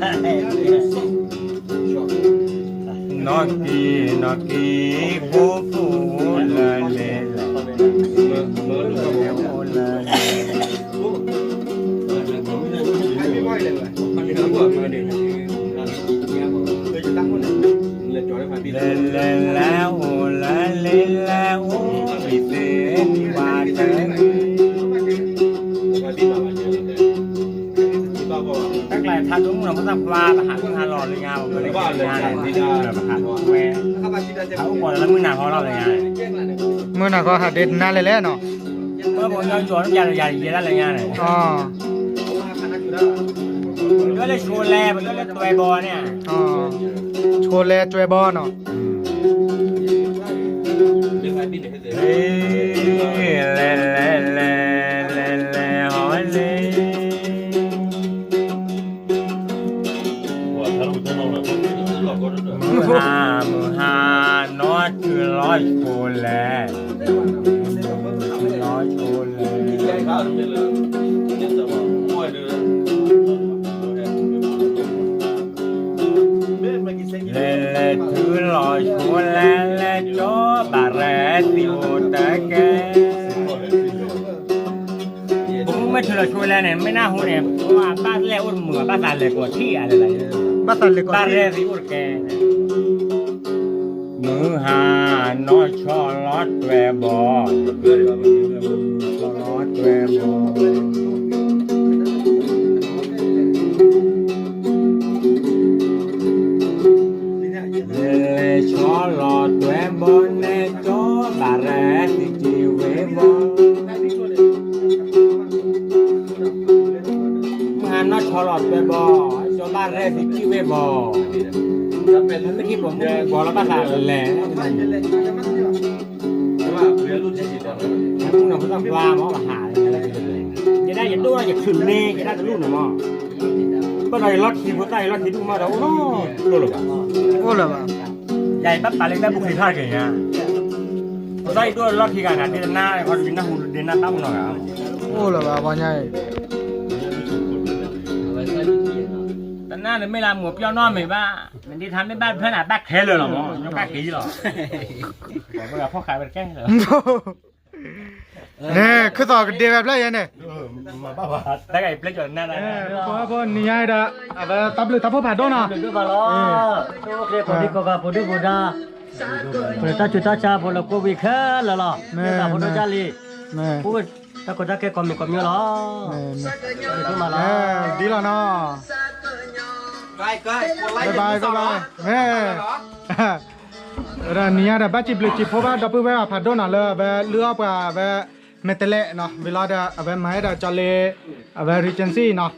นอกีปูปูละเลแล้วละเลแล้วบิดเล่นว่าเธอตั้งแต่ทานทุ่งเราไม่ทำปลาประหารทุ่งทานหล่อเลยงานผมเลยงานที่ได้ประหารแม่เขาบอกแล้วมึงหนาเพราะเราเลยงาน มื้อน่ะก็หาเด็ดนานเลยแหละเนาะ เมื่อผมยังชวนอย่าเย็นอะไรงานเลย อ๋อ ก็เลยชวนแลมันก็เลยตัวบอเนี่ย อ๋อโชว์แลจวยบอเนาะ เฮ้ยแลหอยเลย มือหานอดคือร้อยโคแลร้อยโคแลเลถือร้อยโคแลและจอบาแรติโอตะแกผมไม่ถือร้อยโคแลเนี่ยไม่น่าหูเนี่ยเพราะว่าบ้านแรกอุ่นเหมือนบ้านตาเล็กกว่าที่อะไร บ้านตันเลยก่อน บ้านแรกที่อุ่นแกมือหานอชอลอดแวบอลอดแวบอชอลอดแวบอเนจอบาแรติจิเวบอมือหานอชอลอดแวบอจอบาแรติจิเวบอไม่คิดผมบอกแล้วภาษาแหล่พวกเราไม่ต้องปลาหม้อมาหาอะไรจะได้อย่าด้วยอย่าขึ้นเน่จะได้จะรุ่นหม้อก็เลยรถขี่หัวใจรถขี่ดูมาแล้วโอ้รู้หรือเปล่า โอ้ล่ะบ่ ใหญ่ปั๊บปลาเล็กได้บุกขี่ท่าเก่งอ่ะหัวใจด้วยรถขี่กันนะที่หน้าคนวินหน้าหูดินหน้าตั้มหน่อยอ่ะ โอ้ล่ะบ่บ่ใหญ่ แต่หน้าเนี่ยไม่ลาหมวกเปี้ยวนอนไม่บ้ามันที่ทำไม่บ้านเพื่อนอ่ะบ้าแค่เลยหรอหม้อยังบ้ากี่หรอบอกว่าพ่อขายเป็นแก้เหรอ เนี่ยคือต่อกันเดียวแบบไรเนี่ย ได้ไงเปลี่ยนจนหน้าได้ พอนี่ไงดะเอาตับเลยตับพอผ่าโดนอ่ะ Duduk balok. Okey, podi koka podi buda. Kita cuta cha bola ko wi kha la la. Kita bodo jali. แม่ Pu ta ko ta ke kom kom yo la. แม่ Itu malah. ดีแล้วเนาะ ใกล้ๆ บายแม่ร้านนี้อะบัจิบลิจิเพราะว่าดับเบิลเวลผ่าโดนอ่ะเลยแบบเลือกแบบเมตเล่เนาะเวลาเดแบบไม้เดจอเลแบบรีเจนซี่เนาะ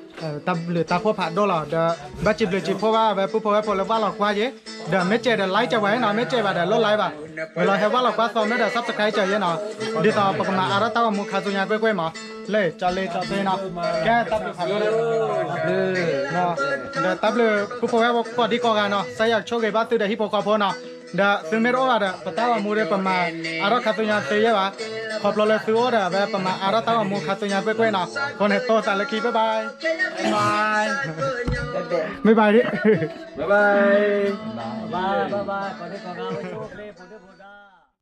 ตับหรือตาพวกผ่าโดนหรอเดบัจิบลิจิเพราะว่าแบบผู้พอว่าพอแล้วว่าเราคว้าเยเดไม่เจอเดไลค์จะไว้เนาะไม่เจอแบบเดลดไลค์ป่ะเวลาเห็นว่าเราคว้าซอมเดซับสไครต์เจอเยอะเนาะดีต่อปกติอาร์ตว่ามุขสุญญาก้อยๆมาเลยจอเลจอเตเนาะแกตับหรือผ่าโดนเลยเนาะเดตับหรือผู้พอว่าพอดีกว่ากันเนาะใส่อยากโชว์กับบ้านตื่นเดฮิปโปคาโพเนาะเดซึ่งไม่รู้ว่าเดปะตาว่ามูเรประมาณอารมณ์ขัดสุญญาเสียว่ะขอบเราเลยซื้อว่าเดแบบประมาณอารมณ์ตาว่ามูขัดสุญญาเป้ๆเนาะคนเห็นโตแต่ละคีบ๊ายบายบ๊ายบายดิ บ๊ายบาย Bye bye bye. Podi koka podi buda.